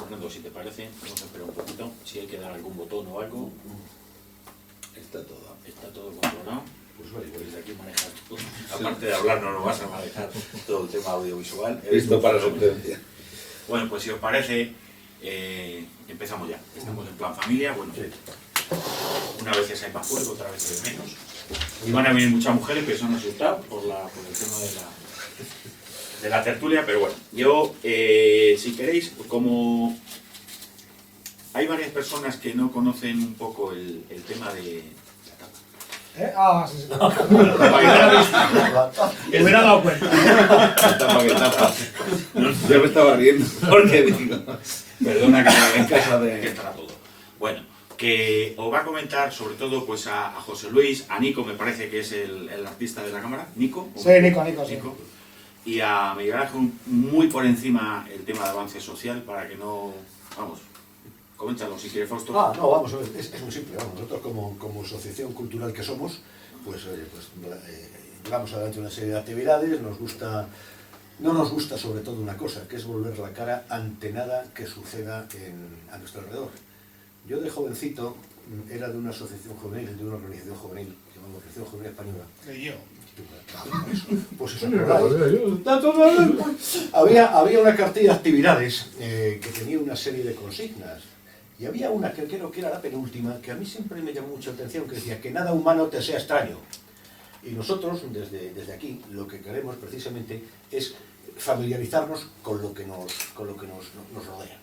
Fernando, si te parece, vamos a esperar un poquito, si hay que dar algún botón o algo. Está todo controlado. Pues vale, desde aquí manejar todo. Aparte de hablar, no nos vas a manejar todo el tema audiovisual. Esto para sentencia. Bueno, pues si os parece, empezamos ya. Estamos en plan familia, bueno, una vez hay más público, otra vez hay menos. Y van a venir muchas mujeres que son asustadas por el tema de la tertulia, pero bueno, yo, si queréis, como hay varias personas que no conocen un poco el tema de ¿Eh? Ah, sí, sí. Me hubiera dado cuenta. Yo me estaba riendo porque digo, perdona que en casa que de... estará todo. Bueno, que os va a comentar sobre todo pues a José Luis, a Nico, me parece que es el artista de la cámara, ¿Nico? Sí, Nico, sí. Y a Miguel Ángel muy por encima el tema de avance social para que no... Vamos, coméntalo si quieres, Fausto. No, vamos a ver, es muy simple. Vamos, nosotros como asociación cultural que somos, pues, llevamos adelante una serie de actividades, no nos gusta sobre todo una cosa, que es volver la cara ante nada que suceda a nuestro alrededor. Yo de jovencito era de una asociación juvenil, de una organización juvenil, llamada Organización Juvenil Española. Y yo. Pues eso, había una cartilla de actividades que tenía una serie de consignas. Y había una que creo que era la penúltima, que a mí siempre me llamó mucha atención, que decía que nada humano te sea extraño. Y nosotros, desde aquí, lo que queremos precisamente es familiarizarnos con lo que nos rodea.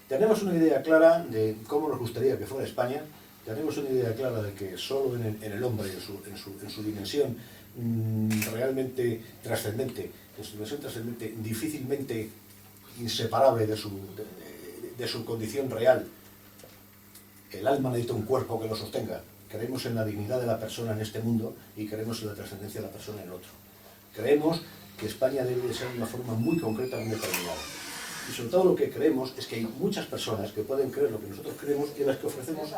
Tenemos una idea clara de cómo nos gustaría que fuera España, tenemos una idea clara de que solo en el hombre, en su dimensión realmente trascendente, difícilmente inseparable de su condición real, el alma necesita un cuerpo que lo sostenga. Creemos en la dignidad de la persona en este mundo y creemos en la trascendencia de la persona en el otro. Creemos que España debe de ser de una forma muy concreta, muy determinada. Y sobre todo lo que creemos es que hay muchas personas que pueden creer lo que nosotros creemos y en las que ofrecemos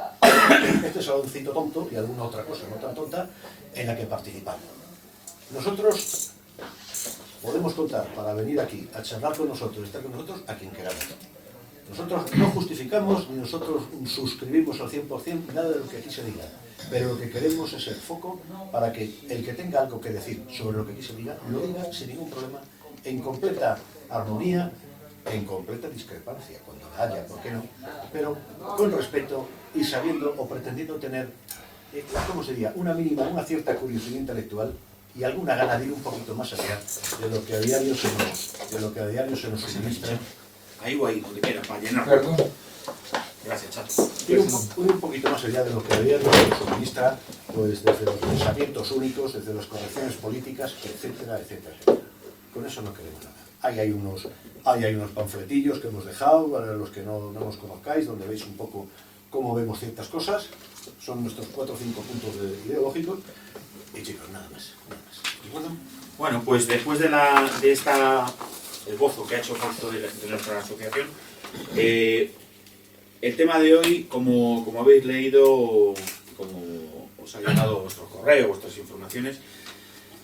este saloncito tonto y alguna otra cosa no tan tonta en la que participamos. Nosotros podemos contar para venir aquí a charlar con nosotros, estar con nosotros, a quien queramos. Nosotros no justificamos ni nosotros suscribimos al 100% nada de lo que aquí se diga, pero lo que queremos es el foco para que el que tenga algo que decir sobre lo que aquí se diga, lo diga sin ningún problema, en completa armonía, en completa discrepancia, cuando la haya, ¿por qué no? Pero con respeto y sabiendo o pretendiendo tener, ¿cómo sería? Una cierta curiosidad intelectual y alguna gana de ir un poquito más allá de lo que a diario se nos suministra. Ahí o ahí, donde quiera, para llenar. Perdón. Gracias, Chato. Ir un poquito más allá de lo que a diario se nos suministra, pues desde los pensamientos únicos, desde las correcciones políticas, etcétera, etcétera, etcétera. Con eso no queremos nada. Ahí hay unos panfletillos que hemos dejado, para los que no nos conozcáis, donde veis un poco cómo vemos ciertas cosas. Son nuestros 4 o 5 puntos ideológicos. Y chicos, nada más. Bueno, pues después de esta esbozo que ha hecho Fausto de nuestra asociación, el tema de hoy, como habéis leído, como os ha llegado vuestro correo, vuestras informaciones,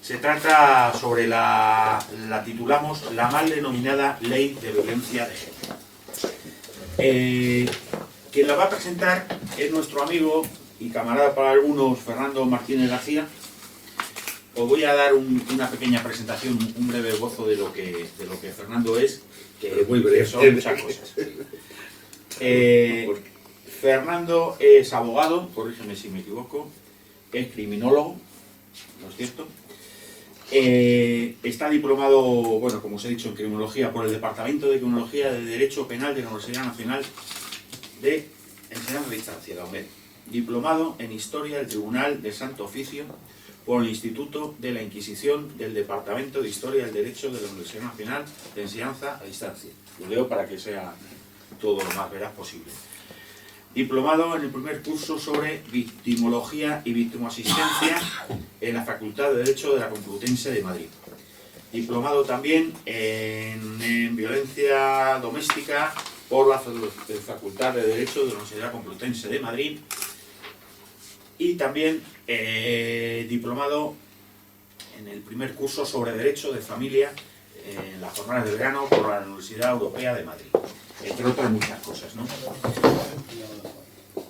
se trata sobre la titulamos la mal denominada Ley de Violencia de Género. Quien la va a presentar es nuestro amigo y camarada para algunos, Fernando Martínez García. Os voy a dar una pequeña presentación, un breve esbozo de lo que Fernando es, que muy breve. son muchas cosas. Fernando es abogado, corrígeme si me equivoco, es criminólogo, ¿no es cierto? Está diplomado, bueno, como os he dicho, en criminología por el Departamento de Criminología de Derecho Penal de la Universidad Nacional de Enseñanza a Distancia, la UNED. Diplomado en Historia del Tribunal de Santo Oficio por el Instituto de la Inquisición del Departamento de Historia del Derecho de la Universidad Nacional de Enseñanza a Distancia. Lo leo para que sea todo lo más veraz posible. Diplomado en el primer curso sobre victimología y victimoasistencia en la Facultad de Derecho de la Complutense de Madrid. Diplomado también en violencia doméstica por la Facultad de Derecho de la Universidad Complutense de Madrid. Y también diplomado en el primer curso sobre Derecho de Familia en las jornadas de verano por la Universidad Europea de Madrid. entre otras muchas cosas, ¿no?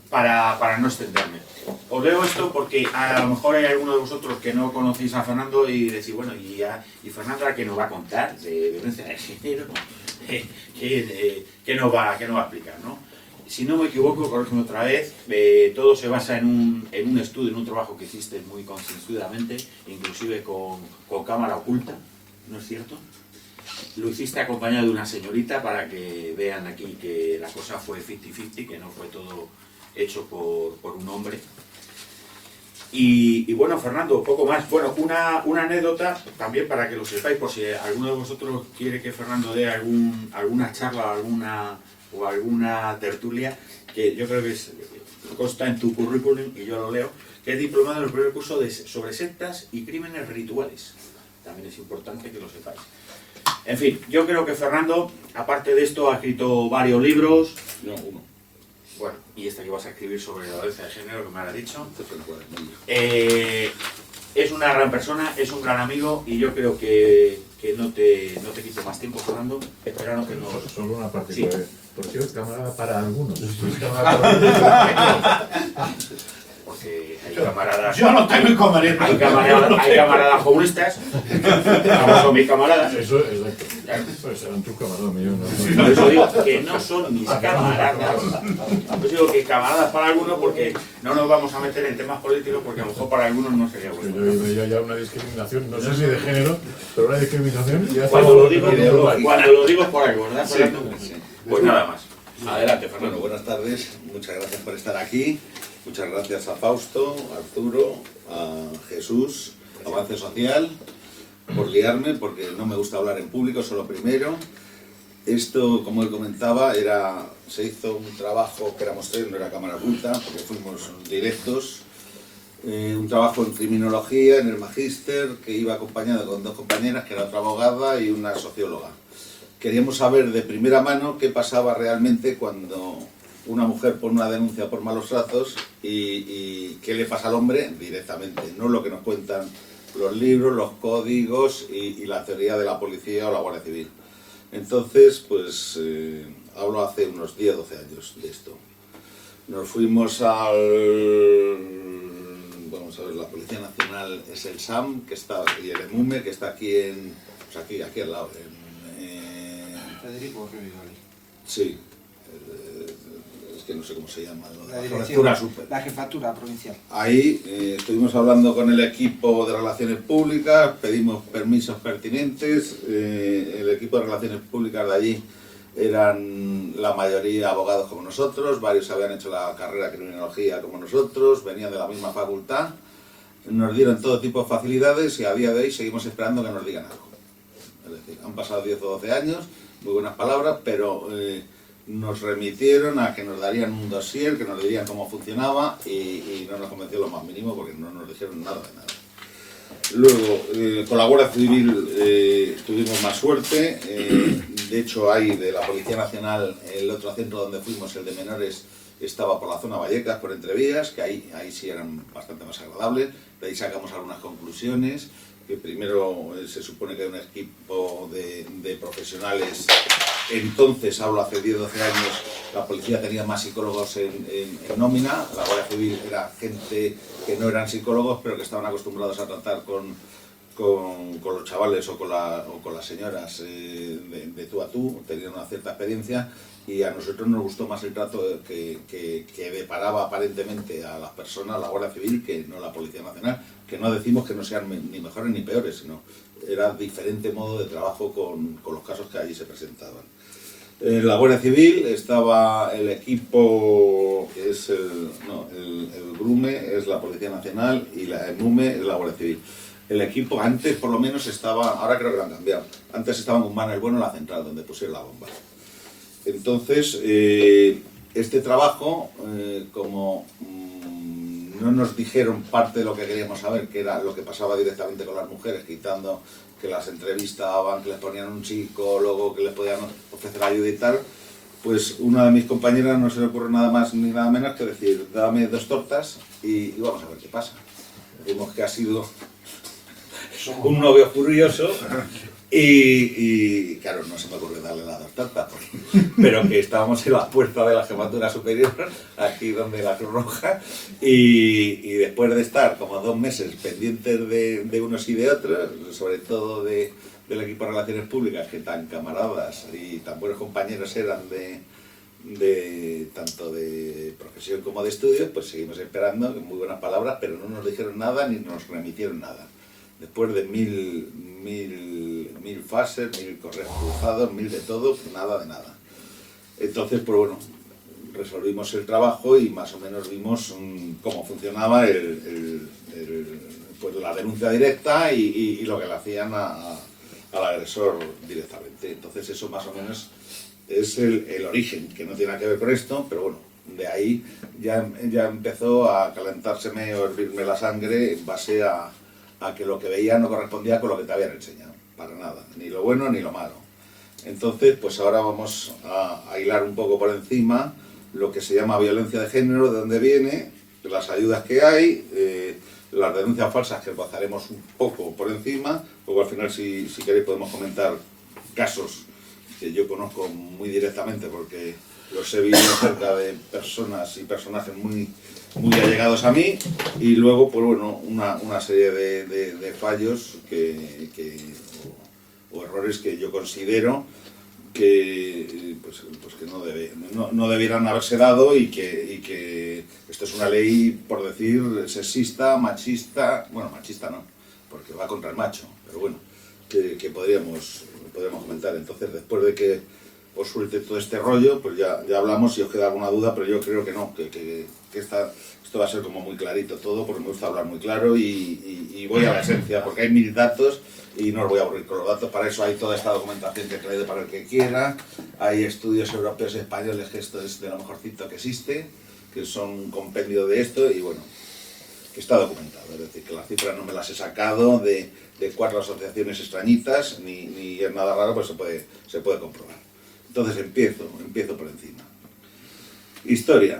Para no extenderme. Os leo esto porque a lo mejor hay alguno de vosotros que no conocéis a Fernando y decís, bueno, y Fernando, ¿qué nos va a contar de violencia de género? ¿Qué nos va a explicar, no? Si no me equivoco, corrígeme otra vez, todo se basa en un estudio, en un trabajo que hiciste muy concienzudamente, inclusive con cámara oculta, ¿no es cierto? Lo hiciste acompañado de una señorita para que vean aquí que la cosa fue 50-50, que no fue todo hecho por un hombre. Y bueno, Fernando, poco más. Bueno, una anécdota también para que lo sepáis, por si alguno de vosotros quiere que Fernando dé alguna charla o alguna tertulia, que yo creo que consta en tu currículum y yo lo leo, que es diplomado en el primer curso sobre sectas y crímenes rituales. También es importante que lo sepáis. En fin, yo creo que Fernando, aparte de esto, ha escrito varios libros. No, uno. Bueno, y este que vas a escribir sobre la violencia de género, que me has dicho. Es una gran persona, es un gran amigo, y yo creo que no te quito más tiempo, Fernando, esperando que no... Solo una parte. Sí. Porque es camarada para algunos. Es camarada para otros. Porque hay camaradas... Yo no tengo inconveniente. Hay camaradas comunistas, como son mis camaradas. Eso, exacto. Pues serán tus camaradas míos, Por ¿no? eso digo que no son mis camaradas. Pues digo que camaradas para algunos, porque no nos vamos a meter en temas políticos, porque a lo mejor para algunos no sería Yo bueno. veía ya una discriminación, no sé si de género, pero una discriminación. Y ya Cuando lo digo estamos- es por algo, ¿verdad, Sí, Fernando? sí. Pues nada más. Adelante, Bueno, Fernando. buenas tardes, muchas gracias por estar aquí, muchas gracias a Fausto, a Arturo, a Jesús, Avance Social, por liarme, porque no me gusta hablar en público, solo primero. Esto, como él comentaba, se hizo un trabajo que éramos tres, no era cámara oculta, porque fuimos directos, un trabajo en criminología, en el magíster, que iba acompañado con dos compañeras, que era otra abogada y una socióloga. Queríamos saber de primera mano qué pasaba realmente cuando una mujer pone una denuncia por malos tratos y qué le pasa al hombre directamente, no lo que nos cuentan los libros, los códigos y la teoría de la policía o la Guardia Civil. Entonces, pues hablo hace unos 10 o 12 años de esto. Nos fuimos vamos a ver, la Policía Nacional es el SAM, que está, y el EMUME, que está aquí pues aquí al lado, Federico Riveroli. sí, es que no sé cómo se llama, La jefatura super. La jefatura provincial. Ahí estuvimos hablando con el equipo de Relaciones Públicas, pedimos permisos pertinentes, el equipo de Relaciones Públicas de allí eran la mayoría abogados como nosotros, varios habían hecho la carrera de criminología como nosotros, venían de la misma facultad, nos dieron todo tipo de facilidades y a día de hoy seguimos esperando que nos digan algo. Es decir, han pasado 10 o 12 años, muy buenas palabras, pero nos remitieron a que nos darían un dossier, que nos dirían cómo funcionaba y no nos convenció lo más mínimo porque no nos dijeron nada de nada. Luego, con la Guardia Civil tuvimos más suerte, de hecho hay de la Policía Nacional, el otro centro donde fuimos, el de menores, estaba por la zona Vallecas, por Entrevías, que ahí sí eran bastante más agradables, de ahí sacamos algunas conclusiones, que primero se supone que hay un equipo de profesionales. Entonces, hablo hace 10 o 12 años, la policía tenía más psicólogos en nómina, la Guardia Civil era gente que no eran psicólogos, pero que estaban acostumbrados a tratar con los chavales o con las señoras de tú a tú, tenían una cierta experiencia, y a nosotros nos gustó más el trato que deparaba aparentemente a las personas la Guardia Civil que no la Policía Nacional, que no decimos que no sean ni mejores ni peores, sino era diferente modo de trabajo con los casos que allí se presentaban. En la Guardia Civil estaba el equipo, que es el GRUME, es la Policía Nacional, y la EMUME es la Guardia Civil. El equipo antes por lo menos estaba, ahora creo que lo han cambiado, antes estaba en Guzmán el Bueno, en la central, donde pusieron la bomba. Entonces, este trabajo, como no nos dijeron parte de lo que queríamos saber, que era lo que pasaba directamente con las mujeres, quitando que las entrevistaban, que les ponían un psicólogo, que les podían ofrecer ayuda y tal, pues una de mis compañeras no se le ocurre nada más ni nada menos que decir, dame 2 tortas y vamos a ver qué pasa. Vimos que ha sido un novio furioso Y claro, no se me ocurrió darle la torta, pero que estábamos en la puerta de la Jefatura Superior, aquí donde la Cruz Roja, y después de estar como 2 meses pendientes de unos y de otros, sobre todo del equipo de Relaciones Públicas, que tan camaradas y tan buenos compañeros eran tanto de profesión como de estudios, pues seguimos esperando, muy buenas palabras, pero no nos dijeron nada ni nos remitieron nada. Después de mil fases, 1000 correos cruzados, 1000 de todo, nada de nada. Entonces, pues bueno, resolvimos el trabajo y más o menos vimos cómo funcionaba pues la denuncia directa y lo que le hacían al agresor directamente. Entonces eso más o menos es el origen, que no tiene nada que ver con esto, pero bueno, de ahí ya empezó a calentárseme o hervirme la sangre en base a que lo que veía no correspondía con lo que te habían enseñado, para nada, ni lo bueno ni lo malo. Entonces, pues ahora vamos a hilar un poco por encima lo que se llama violencia de género, de dónde viene, las ayudas que hay, las denuncias falsas, que pasaremos un poco por encima, luego al final si queréis podemos comentar casos que yo conozco muy directamente porque los he vivido cerca de personas y personajes muy allegados a mí, y luego pues bueno, una serie de fallos o errores que yo considero que no debieran haberse dado y que esto es una ley, por decir, sexista, machista, bueno, machista no, porque va contra el macho, pero bueno, que podríamos comentar. Entonces, después de que os suelte todo este rollo, pues ya hablamos, si os queda alguna duda, pero yo creo que no, que esto va a ser como muy clarito todo, porque me gusta hablar muy claro y voy a la esencia, porque hay 1000 datos y no os voy a aburrir con los datos. Para eso hay toda esta documentación que he traído para el que quiera, hay estudios europeos y españoles, que esto es de lo mejorcito que existe, que son un compendio de esto, y bueno, que está documentado, es decir, que las cifras no me las he sacado de 4 asociaciones extrañitas, ni es nada raro, pues se puede comprobar. Entonces empiezo por encima.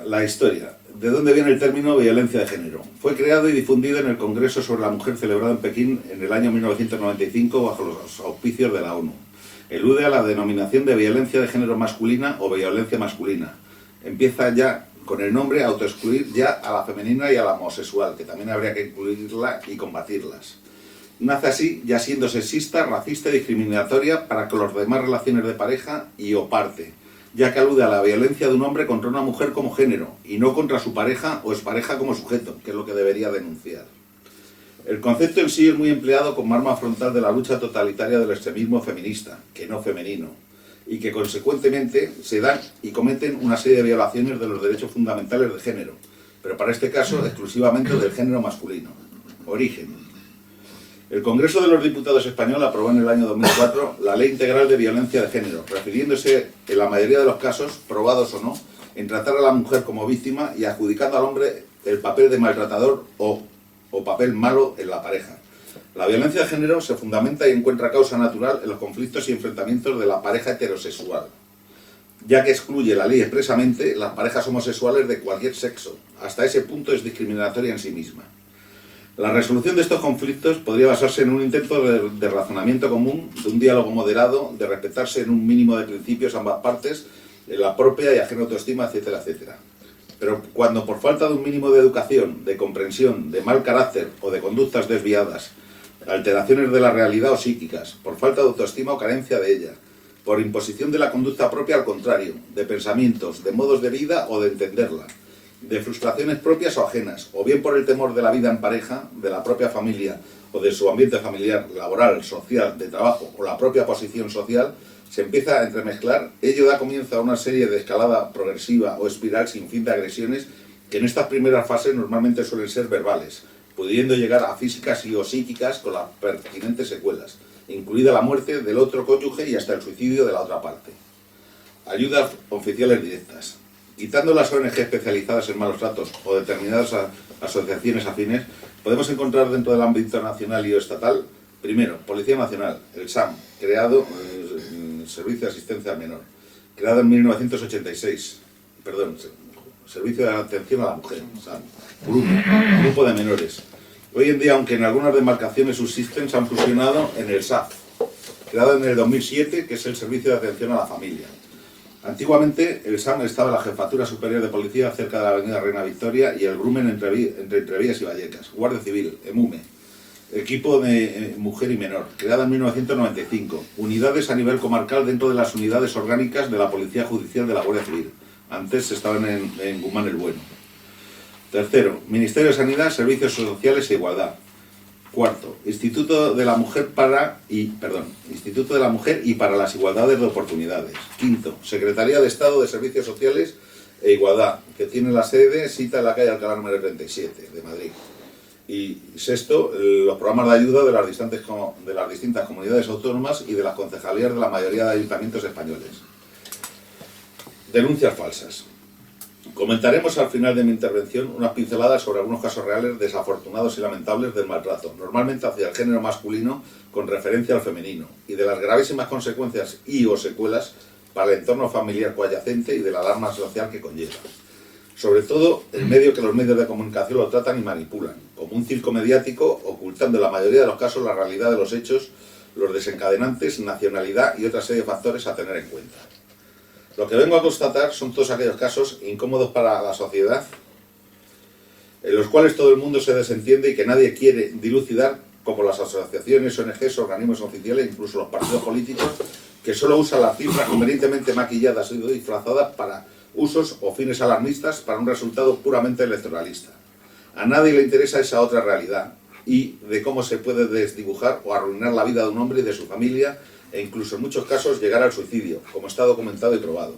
La historia. ¿De dónde viene el término violencia de género? Fue creado y difundido en el Congreso sobre la Mujer celebrado en Pekín en el año 1995 bajo los auspicios de la ONU. Elude a la denominación de violencia de género masculina o violencia masculina. Empieza ya con el nombre a autoexcluir ya a la femenina y a la homosexual, que también habría que incluirla y combatirlas. Nace así, ya siendo sexista, racista y discriminatoria para con las demás relaciones de pareja y o parte, ya que alude a la violencia de un hombre contra una mujer como género, y no contra su pareja o expareja como sujeto, que es lo que debería denunciar. El concepto en sí es muy empleado como arma frontal de la lucha totalitaria del extremismo feminista, que no femenino, y que consecuentemente se dan y cometen una serie de violaciones de los derechos fundamentales de género, pero para este caso exclusivamente del género masculino. Origen. El Congreso de los Diputados español aprobó en el año 2004 la Ley Integral de Violencia de Género, refiriéndose, en la mayoría de los casos, probados o no, en tratar a la mujer como víctima y adjudicando al hombre el papel de maltratador o papel malo en la pareja. La violencia de género se fundamenta y encuentra causa natural en los conflictos y enfrentamientos de la pareja heterosexual, ya que excluye la ley expresamente las parejas homosexuales de cualquier sexo. Hasta ese punto es discriminatoria en sí misma. La resolución de estos conflictos podría basarse en un intento de razonamiento común, de un diálogo moderado, de respetarse en un mínimo de principios ambas partes, en la propia y ajena autoestima, etcétera, etcétera. Pero cuando por falta de un mínimo de educación, de comprensión, de mal carácter o de conductas desviadas, alteraciones de la realidad o psíquicas, por falta de autoestima o carencia de ella, por imposición de la conducta propia al contrario, de pensamientos, de modos de vida o de entenderla, de frustraciones propias o ajenas, o bien por el temor de la vida en pareja, de la propia familia o de su ambiente familiar, laboral, social, de trabajo o la propia posición social, se empieza a entremezclar. Ello da comienzo a una serie de escalada progresiva o espiral sin fin de agresiones que en estas primeras fases normalmente suelen ser verbales, pudiendo llegar a físicas y o psíquicas con las pertinentes secuelas, incluida la muerte del otro cónyuge y hasta el suicidio de la otra parte. Ayudas oficiales directas. Quitando las ONG especializadas en malos tratos o determinadas asociaciones afines, podemos encontrar dentro del ámbito nacional y o estatal, primero, Policía Nacional, el SAM, creado, Servicio de Asistencia al Menor, creado en 1986, Servicio de Atención a la Mujer, SAM, grupo de menores. Hoy en día, aunque en algunas demarcaciones subsisten, se han fusionado en el SAF, creado en el 2007, que es el Servicio de Atención a la Familia. Antiguamente, el SAM estaba en la Jefatura Superior de Policía cerca de la avenida Reina Victoria y el Grumen entre Entrevías y Vallecas. Guardia Civil, EMUME, equipo de mujer y menor, creada en 1995. Unidades a nivel comarcal dentro de las unidades orgánicas de la Policía Judicial de la Guardia Civil. Antes estaban en Guzmán el Bueno. Tercero, Ministerio de Sanidad, Servicios Sociales e Igualdad. Cuarto, Instituto de la Mujer y para las Igualdades de Oportunidades. Quinto, Secretaría de Estado de Servicios Sociales e Igualdad, que tiene la sede cita en la calle Alcalá número 37 de Madrid. Y sexto, los programas de ayuda de las distintas comunidades autónomas y de las concejalías de la mayoría de ayuntamientos españoles. Denuncias falsas. Comentaremos al final de mi intervención unas pinceladas sobre algunos casos reales desafortunados y lamentables del maltrato, normalmente hacia el género masculino con referencia al femenino, y de las gravísimas consecuencias y o secuelas para el entorno familiar coadyacente y de la alarma social que conlleva. Sobre todo, el medio que los medios de comunicación lo tratan y manipulan, como un circo mediático, ocultando en la mayoría de los casos la realidad de los hechos, los desencadenantes, nacionalidad y otra serie de factores a tener en cuenta. Lo que vengo a constatar son todos aquellos casos incómodos para la sociedad, en los cuales todo el mundo se desentiende y que nadie quiere dilucidar, como las asociaciones, ONGs, organismos oficiales, incluso los partidos políticos, que solo usan las cifras convenientemente maquilladas y disfrazadas para usos o fines alarmistas para un resultado puramente electoralista. A nadie le interesa esa otra realidad y de cómo se puede desdibujar o arruinar la vida de un hombre y de su familia, e incluso en muchos casos llegar al suicidio, como está documentado y probado,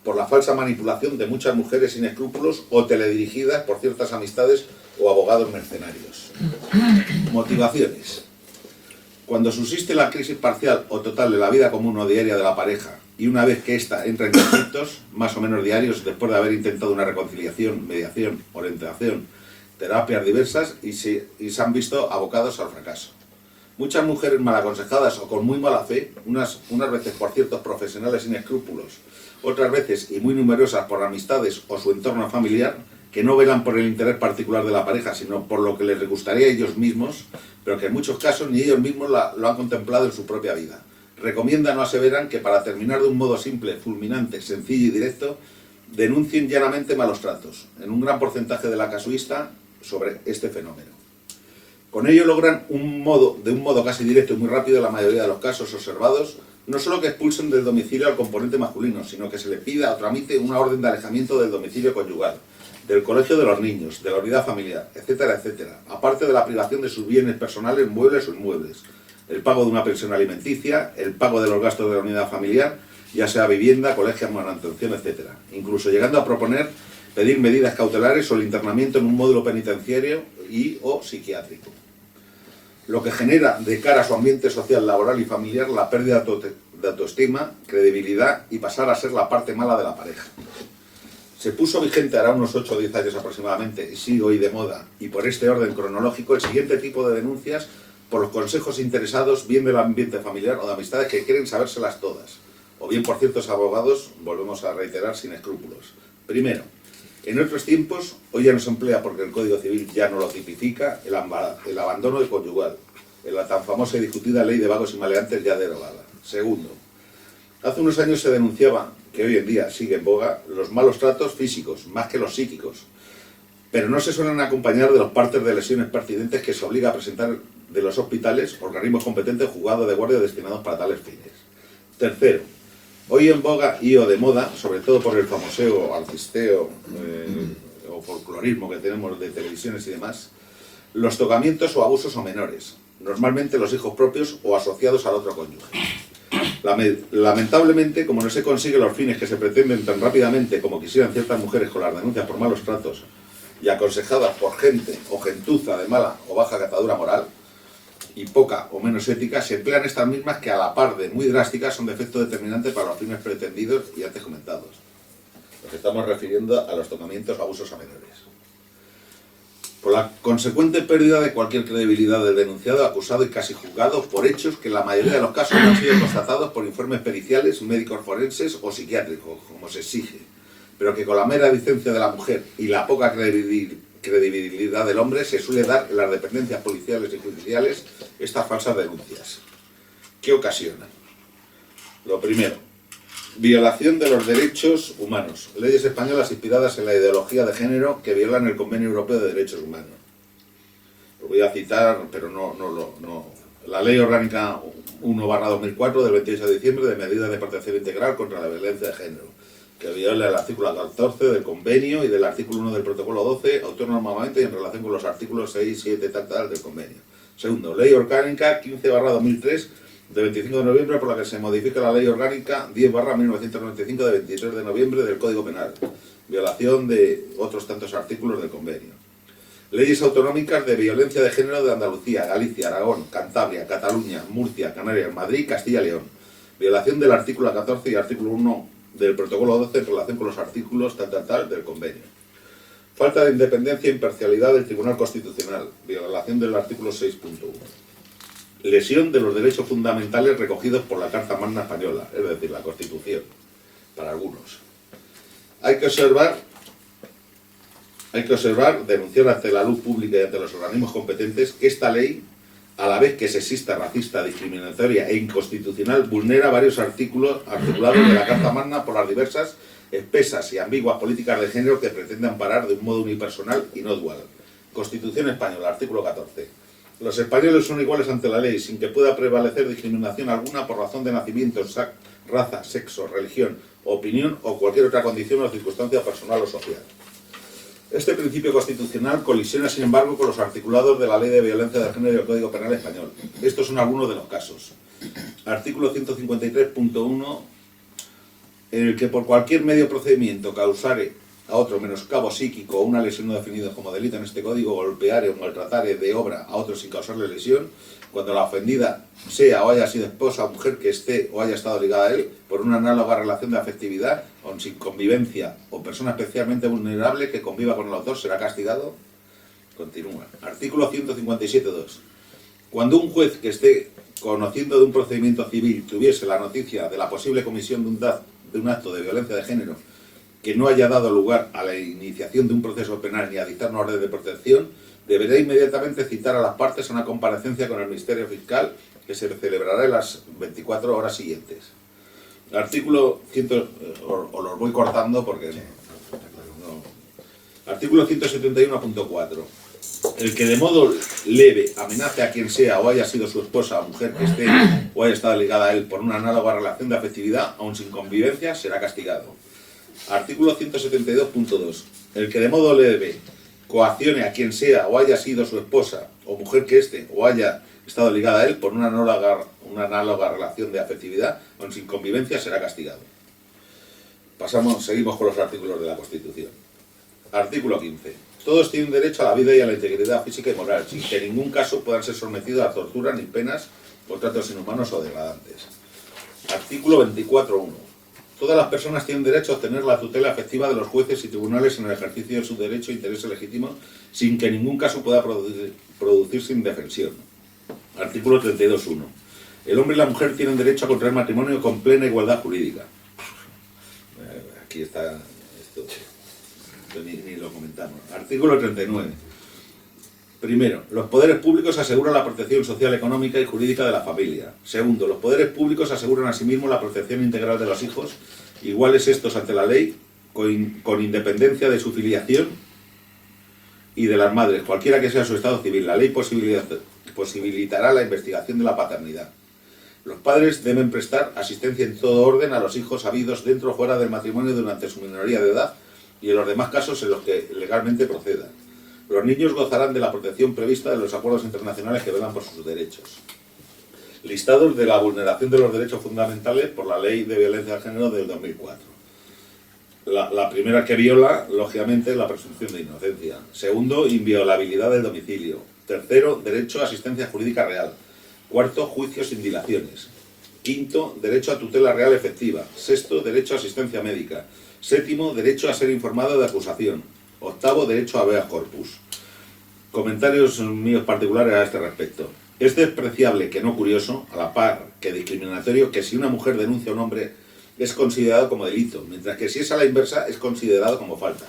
por la falsa manipulación de muchas mujeres sin escrúpulos o teledirigidas por ciertas amistades o abogados mercenarios. Motivaciones. Cuando subsiste la crisis parcial o total de la vida común o diaria de la pareja, y una vez que ésta entra en conflictos, más o menos diarios, después de haber intentado una reconciliación, mediación, orientación, terapias diversas, y se han visto abocados al fracaso. Muchas mujeres mal aconsejadas o con muy mala fe, unas veces por ciertos profesionales sin escrúpulos, otras veces y muy numerosas por amistades o su entorno familiar, que no velan por el interés particular de la pareja, sino por lo que les gustaría a ellos mismos, pero que en muchos casos ni ellos mismos lo han contemplado en su propia vida. Recomiendan o aseveran que para terminar de un modo simple, fulminante, sencillo y directo, denuncien llanamente malos tratos, en un gran porcentaje de la casuística sobre este fenómeno. Con ello logran de un modo casi directo y muy rápido en la mayoría de los casos observados, no solo que expulsen del domicilio al componente masculino, sino que se le pida o tramite una orden de alejamiento del domicilio conyugal, del colegio de los niños, de la unidad familiar, etcétera, etcétera, aparte de la privación de sus bienes personales, muebles o inmuebles, el pago de una pensión alimenticia, el pago de los gastos de la unidad familiar, ya sea vivienda, colegio, manutención, etcétera, incluso llegando a proponer pedir medidas cautelares o el internamiento en un módulo penitenciario y o psiquiátrico. Lo que genera de cara a su ambiente social, laboral y familiar la pérdida de autoestima, credibilidad y pasar a ser la parte mala de la pareja. Se puso vigente hará unos 8 o 10 años aproximadamente, y sigue hoy de moda, y por este orden cronológico, el siguiente tipo de denuncias por los consejos interesados, bien del ambiente familiar o de amistades que quieren sabérselas todas, o bien por ciertos abogados, volvemos a reiterar, sin escrúpulos. Primero, en otros tiempos, hoy ya no se emplea porque el Código Civil ya no lo tipifica, el abandono del conyugal, en la tan famosa y discutida ley de vagos y maleantes ya derogada. Segundo, hace unos años se denunciaba, que hoy en día sigue en boga, los malos tratos físicos, más que los psíquicos, pero no se suelen acompañar de los partes de lesiones pertinentes que se obliga a presentar de los hospitales, organismos competentes, juzgados de guardia destinados para tales fines. Tercero, hoy en boga y o de moda, sobre todo por el famoseo, artisteo o folclorismo que tenemos de televisiones y demás, los tocamientos o abusos a menores, normalmente los hijos propios o asociados al otro cónyuge. Lamentablemente, como no se consiguen los fines que se pretenden tan rápidamente como quisieran ciertas mujeres con las denuncias por malos tratos y aconsejadas por gente o gentuza de mala o baja catadura moral y poca o menos ética, se emplean estas mismas que a la par de muy drásticas son de efecto determinante para los fines pretendidos y antes comentados. Nos estamos refiriendo a los tocamientos o abusos a menores. Por la consecuente pérdida de cualquier credibilidad del denunciado, acusado y casi juzgado por hechos que en la mayoría de los casos no han sido constatados por informes periciales, médicos forenses o psiquiátricos, como se exige, pero que con la mera licencia de la mujer y la poca credibilidad del hombre se suele dar en las dependencias policiales y judiciales estas falsas denuncias. ¿Qué ocasiona? Lo primero, violación de los derechos humanos. Leyes españolas inspiradas en la ideología de género que violan el Convenio Europeo de Derechos Humanos. Lo voy a citar, pero no. La Ley Orgánica 1/2004 del 28 de diciembre de medidas de protección integral contra la violencia de género, que viola el artículo 14 del convenio y del artículo 1 del protocolo 12, autónomamente y en relación con los artículos 6, 7, tal del convenio. Segundo, Ley Orgánica 15/2003 de 25 de noviembre, por la que se modifica la Ley Orgánica 10/1995 de 23 de noviembre del Código Penal. Violación de otros tantos artículos del convenio. Leyes autonómicas de violencia de género de Andalucía, Galicia, Aragón, Cantabria, Cataluña, Murcia, Canarias, Madrid, Castilla y León. Violación del artículo 14 y artículo 1 del protocolo 12 en relación con los artículos tal del convenio. Falta de independencia e imparcialidad del Tribunal Constitucional. Violación del artículo 6.1. Lesión de los derechos fundamentales recogidos por la Carta Magna Española, es decir, la Constitución, para algunos. Hay que observar, denunciar ante la luz pública y ante los organismos competentes que esta ley, a la vez que sexista, racista, discriminatoria e inconstitucional, vulnera varios articulados de la Carta Magna por las diversas, espesas y ambiguas políticas de género que pretenden amparar de un modo unipersonal y no dual. Constitución Española, artículo 14. Los españoles son iguales ante la ley, sin que pueda prevalecer discriminación alguna por razón de nacimiento, raza, sexo, religión, opinión o cualquier otra condición o circunstancia personal o social. Este principio constitucional colisiona, sin embargo, con los articulados de la Ley de Violencia de Género y el Código Penal Español. Estos son algunos de los casos. Artículo 153.1, en el que por cualquier medio o procedimiento causare a otro menoscabo psíquico o una lesión no definida como delito en este código, golpeare o maltratare de obra a otro sin causarle lesión, cuando la ofendida sea o haya sido esposa o mujer que esté o haya estado ligada a él por una análoga relación de afectividad o sin convivencia o persona especialmente vulnerable que conviva con el autor, será castigado. Continúa. Artículo 157.2. Cuando un juez que esté conociendo de un procedimiento civil tuviese la noticia de la posible comisión de un acto de violencia de género que no haya dado lugar a la iniciación de un proceso penal ni a dictar una orden de protección, deberá inmediatamente citar a las partes a una comparecencia con el Ministerio Fiscal que se celebrará en las 24 horas siguientes. Artículo 100, os los voy cortando porque no. Artículo 171.4. El que de modo leve amenace a quien sea o haya sido su esposa o mujer que esté o haya estado ligada a él por una análoga relación de afectividad, aun sin convivencia, será castigado. Artículo 172.2. El que de modo leve coaccione a quien sea o haya sido su esposa o mujer que esté o haya estado ligada a él por una análoga relación de afectividad o sin convivencia será castigado. Seguimos con los artículos de la Constitución. Artículo 15. Todos tienen derecho a la vida y a la integridad física y moral, sin que en ningún caso puedan ser sometidos a tortura ni penas o tratos inhumanos o degradantes. Artículo 24.1. Todas las personas tienen derecho a obtener la tutela efectiva de los jueces y tribunales en el ejercicio de su derecho e intereses legítimos, sin que en ningún caso pueda producirse indefensión. Artículo 32.1. El hombre y la mujer tienen derecho a contraer matrimonio con plena igualdad jurídica. Aquí está esto, ni lo comentamos. Artículo 39. Primero, los poderes públicos aseguran la protección social, económica y jurídica de la familia. Segundo, los poderes públicos aseguran asimismo la protección integral de los hijos, iguales estos ante la ley, con independencia de su filiación y de las madres, cualquiera que sea su estado civil. La ley posibilitará la investigación de la paternidad. Los padres deben prestar asistencia en todo orden a los hijos habidos dentro o fuera del matrimonio durante su minoría de edad y en los demás casos en los que legalmente proceda. Los niños gozarán de la protección prevista de los acuerdos internacionales que velan por sus derechos. Listados de la vulneración de los derechos fundamentales por la Ley de Violencia de Género del 2004. La primera que viola, lógicamente, es la presunción de inocencia. Segundo, inviolabilidad del domicilio. Tercero, derecho a asistencia jurídica real. Cuarto, juicio sin dilaciones. Quinto, derecho a tutela real efectiva. Sexto, derecho a asistencia médica. Séptimo, derecho a ser informado de acusación. Octavo, derecho a habeas corpus. Comentarios míos particulares a este respecto. Es despreciable, que no curioso, a la par que discriminatorio, que si una mujer denuncia a un hombre es considerado como delito, mientras que si es a la inversa es considerado como falta.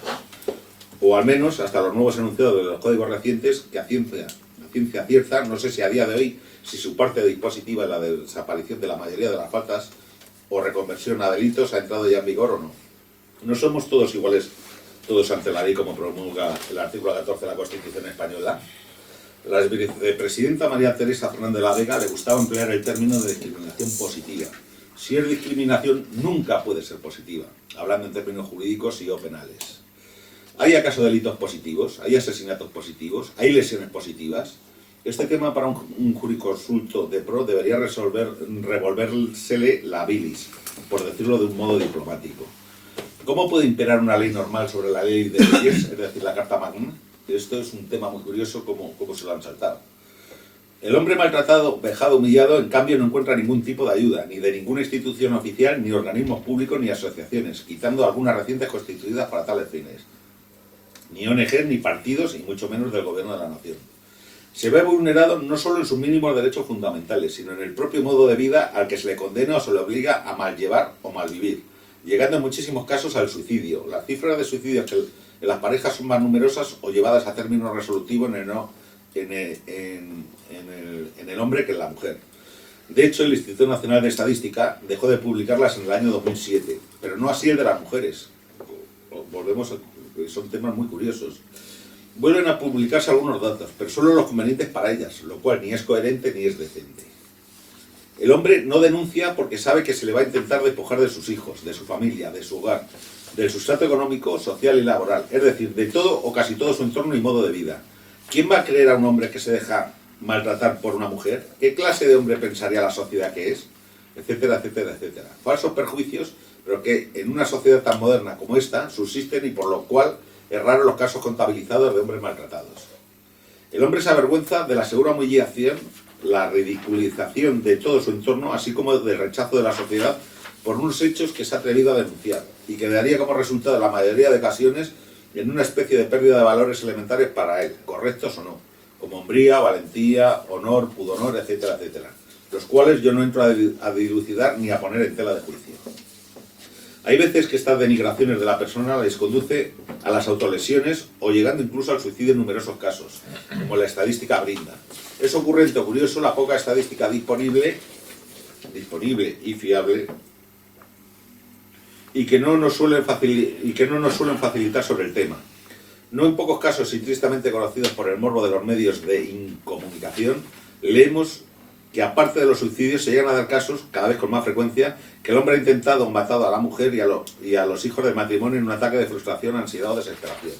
O al menos hasta los nuevos enunciados de los códigos recientes que a ciencia ciencia cierta, no sé si a día de hoy, si su parte dispositiva en la desaparición de la mayoría de las faltas o reconversión a delitos ha entrado ya en vigor o no. No somos todos iguales, todos ante la ley, como promulga el artículo 14 de la Constitución española. La vicepresidenta María Teresa Fernández de la Vega le gustaba emplear el término de discriminación positiva. Si es discriminación, nunca puede ser positiva, hablando en términos jurídicos y o penales. ¿Hay acaso delitos positivos? ¿Hay asesinatos positivos? ¿Hay lesiones positivas? Este tema para un jurisconsulto de pro debería revolvérsele la bilis, por decirlo de un modo diplomático. ¿Cómo puede imperar una ley normal sobre la ley de leyes, es decir, la Carta Magna? Esto es un tema muy curioso, cómo se lo han saltado. El hombre maltratado, vejado, humillado, en cambio no encuentra ningún tipo de ayuda, ni de ninguna institución oficial, ni organismos públicos, ni asociaciones, quitando algunas recientes constituidas para tales fines. Ni ONG, ni partidos, y mucho menos del gobierno de la nación. Se ve vulnerado no solo en sus mínimos derechos fundamentales, sino en el propio modo de vida al que se le condena o se le obliga a malllevar o malvivir, llegando en muchísimos casos al suicidio. Las cifras de suicidios que en las parejas son más numerosas o llevadas a términos resolutivos en el hombre que en la mujer. De hecho, el Instituto Nacional de Estadística dejó de publicarlas en el año 2007, pero no así el de las mujeres. Volvemos a... son temas muy curiosos. Vuelven a publicarse algunos datos, pero solo los convenientes para ellas, lo cual ni es coherente ni es decente. El hombre no denuncia porque sabe que se le va a intentar despojar de sus hijos, de su familia, de su hogar, del sustrato económico, social y laboral, es decir, de todo o casi todo su entorno y modo de vida. ¿Quién va a creer a un hombre que se deja maltratar por una mujer? ¿Qué clase de hombre pensaría la sociedad que es? Etcétera, etcétera, etcétera. Falsos perjuicios, pero que en una sociedad tan moderna como esta subsisten y por lo cual es raro los casos contabilizados de hombres maltratados. El hombre se avergüenza de la segura humillación, la ridiculización de todo su entorno, así como del rechazo de la sociedad por unos hechos que se ha atrevido a denunciar y que daría como resultado en la mayoría de ocasiones en una especie de pérdida de valores elementales para él, correctos o no, como hombría, valentía, honor, pudonor, etcétera, etcétera, los cuales yo no entro a dilucidar ni a poner en tela de juicio. Hay veces que estas denigraciones de la persona les conduce a las autolesiones o llegando incluso al suicidio en numerosos casos, como la estadística brinda. Es ocurrente o curioso la poca estadística disponible y fiable y que no nos suelen facilitar sobre el tema. No en pocos casos y tristemente conocidos por el morbo de los medios de incomunicación, leemos que aparte de los suicidios se llegan a dar casos, cada vez con más frecuencia, que el hombre ha intentado o matado a la mujer y a los hijos del matrimonio en un ataque de frustración, ansiedad o desesperación.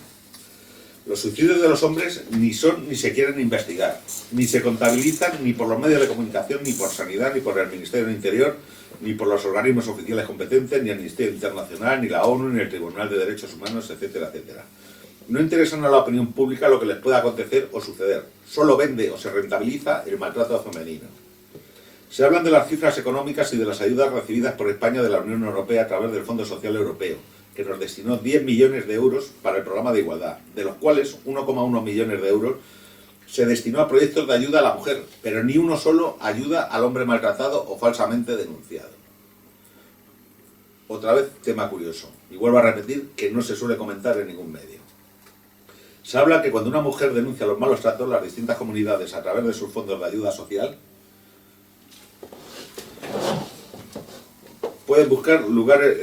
Los suicidios de los hombres ni son ni se quieren investigar, ni se contabilizan ni por los medios de comunicación, ni por Sanidad, ni por el Ministerio del Interior, ni por los organismos oficiales competentes, ni Amnistía Internacional, ni la ONU, ni el Tribunal de Derechos Humanos, etcétera, etcétera. No interesan a la opinión pública lo que les pueda acontecer o suceder. Solo vende o se rentabiliza el maltrato femenino. Se hablan de las cifras económicas y de las ayudas recibidas por España de la Unión Europea a través del Fondo Social Europeo, que nos destinó 10 millones de euros para el programa de igualdad, de los cuales 1,1 millones de euros se destinó a proyectos de ayuda a la mujer, pero ni uno solo ayuda al hombre maltratado o falsamente denunciado. Otra vez, tema curioso, y vuelvo a repetir que no se suele comentar en ningún medio. Se habla que cuando una mujer denuncia los malos tratos, las distintas comunidades, a través de sus fondos de ayuda social, pueden buscar lugares...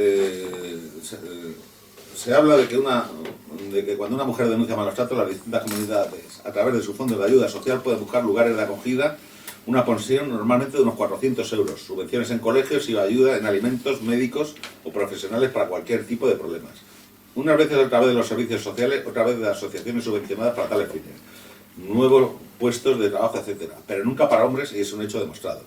se habla de que cuando una mujer denuncia malos tratos, las distintas comunidades, a través de sus fondos de ayuda social, pueden buscar lugares de acogida, una pensión normalmente de unos 400 euros, subvenciones en colegios y ayuda en alimentos, médicos o profesionales para cualquier tipo de problemas. Unas veces a través de los servicios sociales, otras veces de asociaciones subvencionadas para tales fines, nuevos puestos de trabajo, etcétera, pero nunca para hombres y es un hecho demostrado.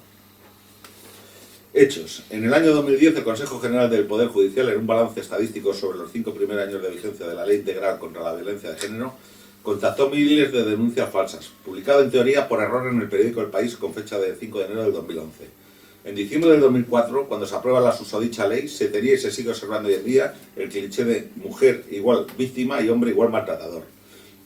Hechos. En el año 2010 el Consejo General del Poder Judicial, en un balance estadístico sobre los 5 primeros años de vigencia de la Ley Integral contra la Violencia de Género, contactó miles de denuncias falsas, publicado en teoría por error en el periódico El País con fecha de 5 de enero del 2011. En diciembre del 2004, cuando se aprueba la susodicha ley, se tenía y se sigue observando hoy en día el cliché de mujer igual víctima y hombre igual maltratador.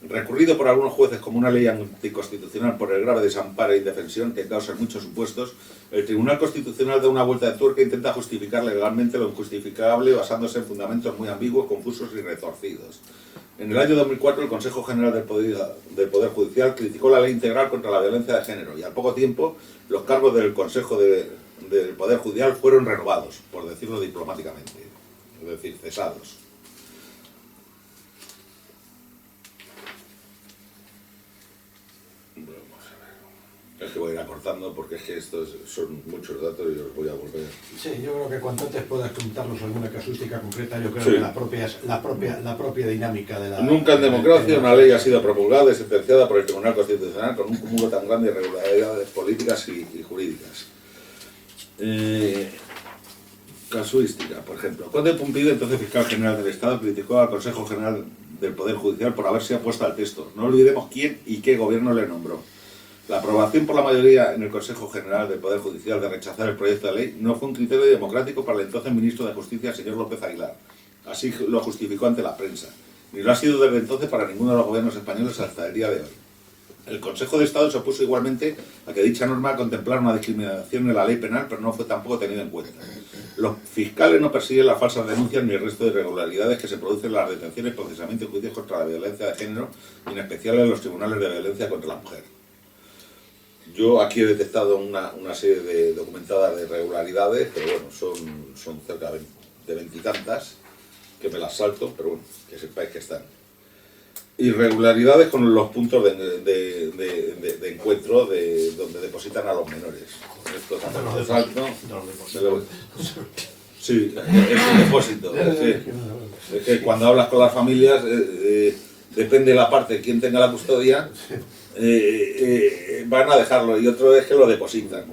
recurrido por algunos jueces como una ley anticonstitucional por el grave desamparo e indefensión que causa en muchos supuestos, el Tribunal Constitucional da una vuelta de tuerca e intenta justificar legalmente lo injustificable basándose en fundamentos muy ambiguos, confusos y retorcidos. En el año 2004 el Consejo General del Poder Judicial criticó la Ley Integral contra la Violencia de Género y al poco tiempo los cargos del Consejo del Poder Judicial fueron renovados, por decirlo diplomáticamente, es decir, cesados. Es que voy a ir acortando porque es que estos son muchos datos y os voy a volver. Sí, yo creo que cuanto antes puedas contarnos alguna casuística concreta, yo creo Sí. que la propia dinámica de la... Nunca en democracia una ley ha sido promulgada y sentenciada por el Tribunal Constitucional con un cúmulo tan grande de irregularidades políticas y jurídicas. Casuística, por ejemplo. Conde Pumpido, entonces fiscal general del Estado, criticó al Consejo General del Poder Judicial por haberse opuesto al texto. No olvidemos quién y qué gobierno le nombró. La aprobación por la mayoría en el Consejo General del Poder Judicial de rechazar el proyecto de ley no fue un criterio democrático para el entonces ministro de Justicia, señor López Aguilar. Así lo justificó ante la prensa. Ni lo ha sido desde entonces para ninguno de los gobiernos españoles hasta el día de hoy. El Consejo de Estado se opuso igualmente a que dicha norma contemplara una discriminación en la ley penal, pero no fue tampoco tenido en cuenta. Los fiscales no persiguen las falsas denuncias ni el resto de irregularidades que se producen en las detenciones, procesamientos y juicios contra la violencia de género, y en especial en los tribunales de violencia contra la mujer. Yo aquí he detectado una serie de documentadas de irregularidades, pero bueno, son cerca de 20 y tantas, que me las salto, pero bueno, que sepáis que están. Irregularidades con los puntos de encuentro donde depositan a los menores. Esto también lo salto. Sí, es un depósito. Es que cuando hablas con las familias, depende de la parte de quién tenga la custodia, van a dejarlo y otro es que lo depositan.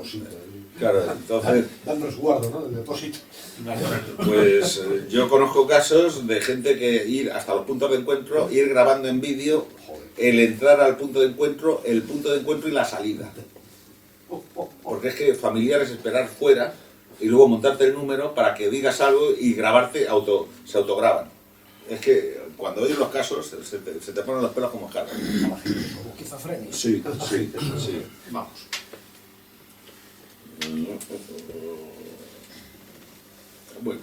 Claro, entonces... Dando resguardo, ¿no? Del depósito. Pues yo conozco casos de gente que ir hasta los puntos de encuentro, ir grabando en vídeo el entrar al punto de encuentro, el punto de encuentro y la salida. Porque es que familiares esperar fuera y luego montarte el número para que digas algo y grabarte, se autograban. Es que cuando oyes los casos se te ponen los pelos como escarras. Esquizofrenia. Sí. Vamos. Bueno,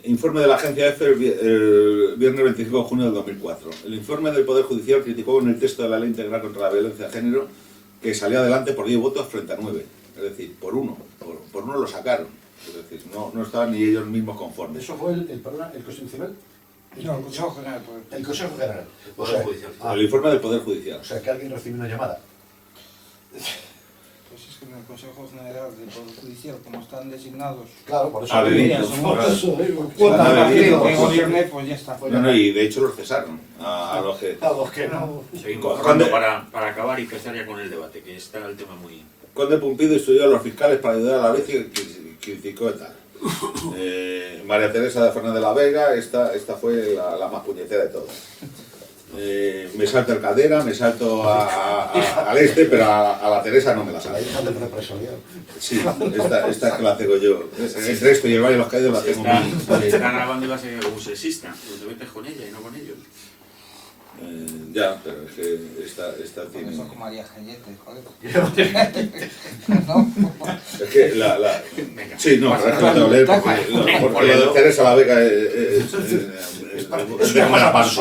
informe de la agencia EFE el viernes 25 de junio del 2004. El informe del Poder Judicial criticó en el texto de la Ley Integral contra la Violencia de Género que salió adelante por 10 votos frente a 9. Es decir, por uno lo sacaron. Es decir, no estaban ni ellos mismos conformes. ¿Eso fue el Constitucional? No, el Consejo General. El Consejo General. Poder Judicial. El informe del Poder Judicial. O sea, que alguien recibe una llamada. Pues es que en el Consejo General del Poder Judicial, como están designados... Claro, por eso. A dedito. Por eso, Claro. a partir de dedito. que gobierne, pues ya está. No, y de hecho los cesaron a los que... A los que no. Seguimos Conde- para acabar y empezar ya con el debate, que está el tema muy... Conde Pumpido instruyó a los fiscales para ayudar a la ley y criticó tal. María Teresa de Fernández de la Vega, esta fue la más puñetera de todas. Me salto el Caldera, me salto al pero a la Teresa no me la La salto. hija del represaliado. Sí, esta es que la tengo yo. Entre esto y el Valle de los Caídos la tengo muy... está grabando y va a ser como sexista, pues te metes con ella y no con ellos. Ya, pero es que esta Por tiene... eso con María Gallete, joder. ¿No? Es que Venga. Sí, no, pero es que lo tengo que leer porque lo de Teresa la Vega es de buena parte.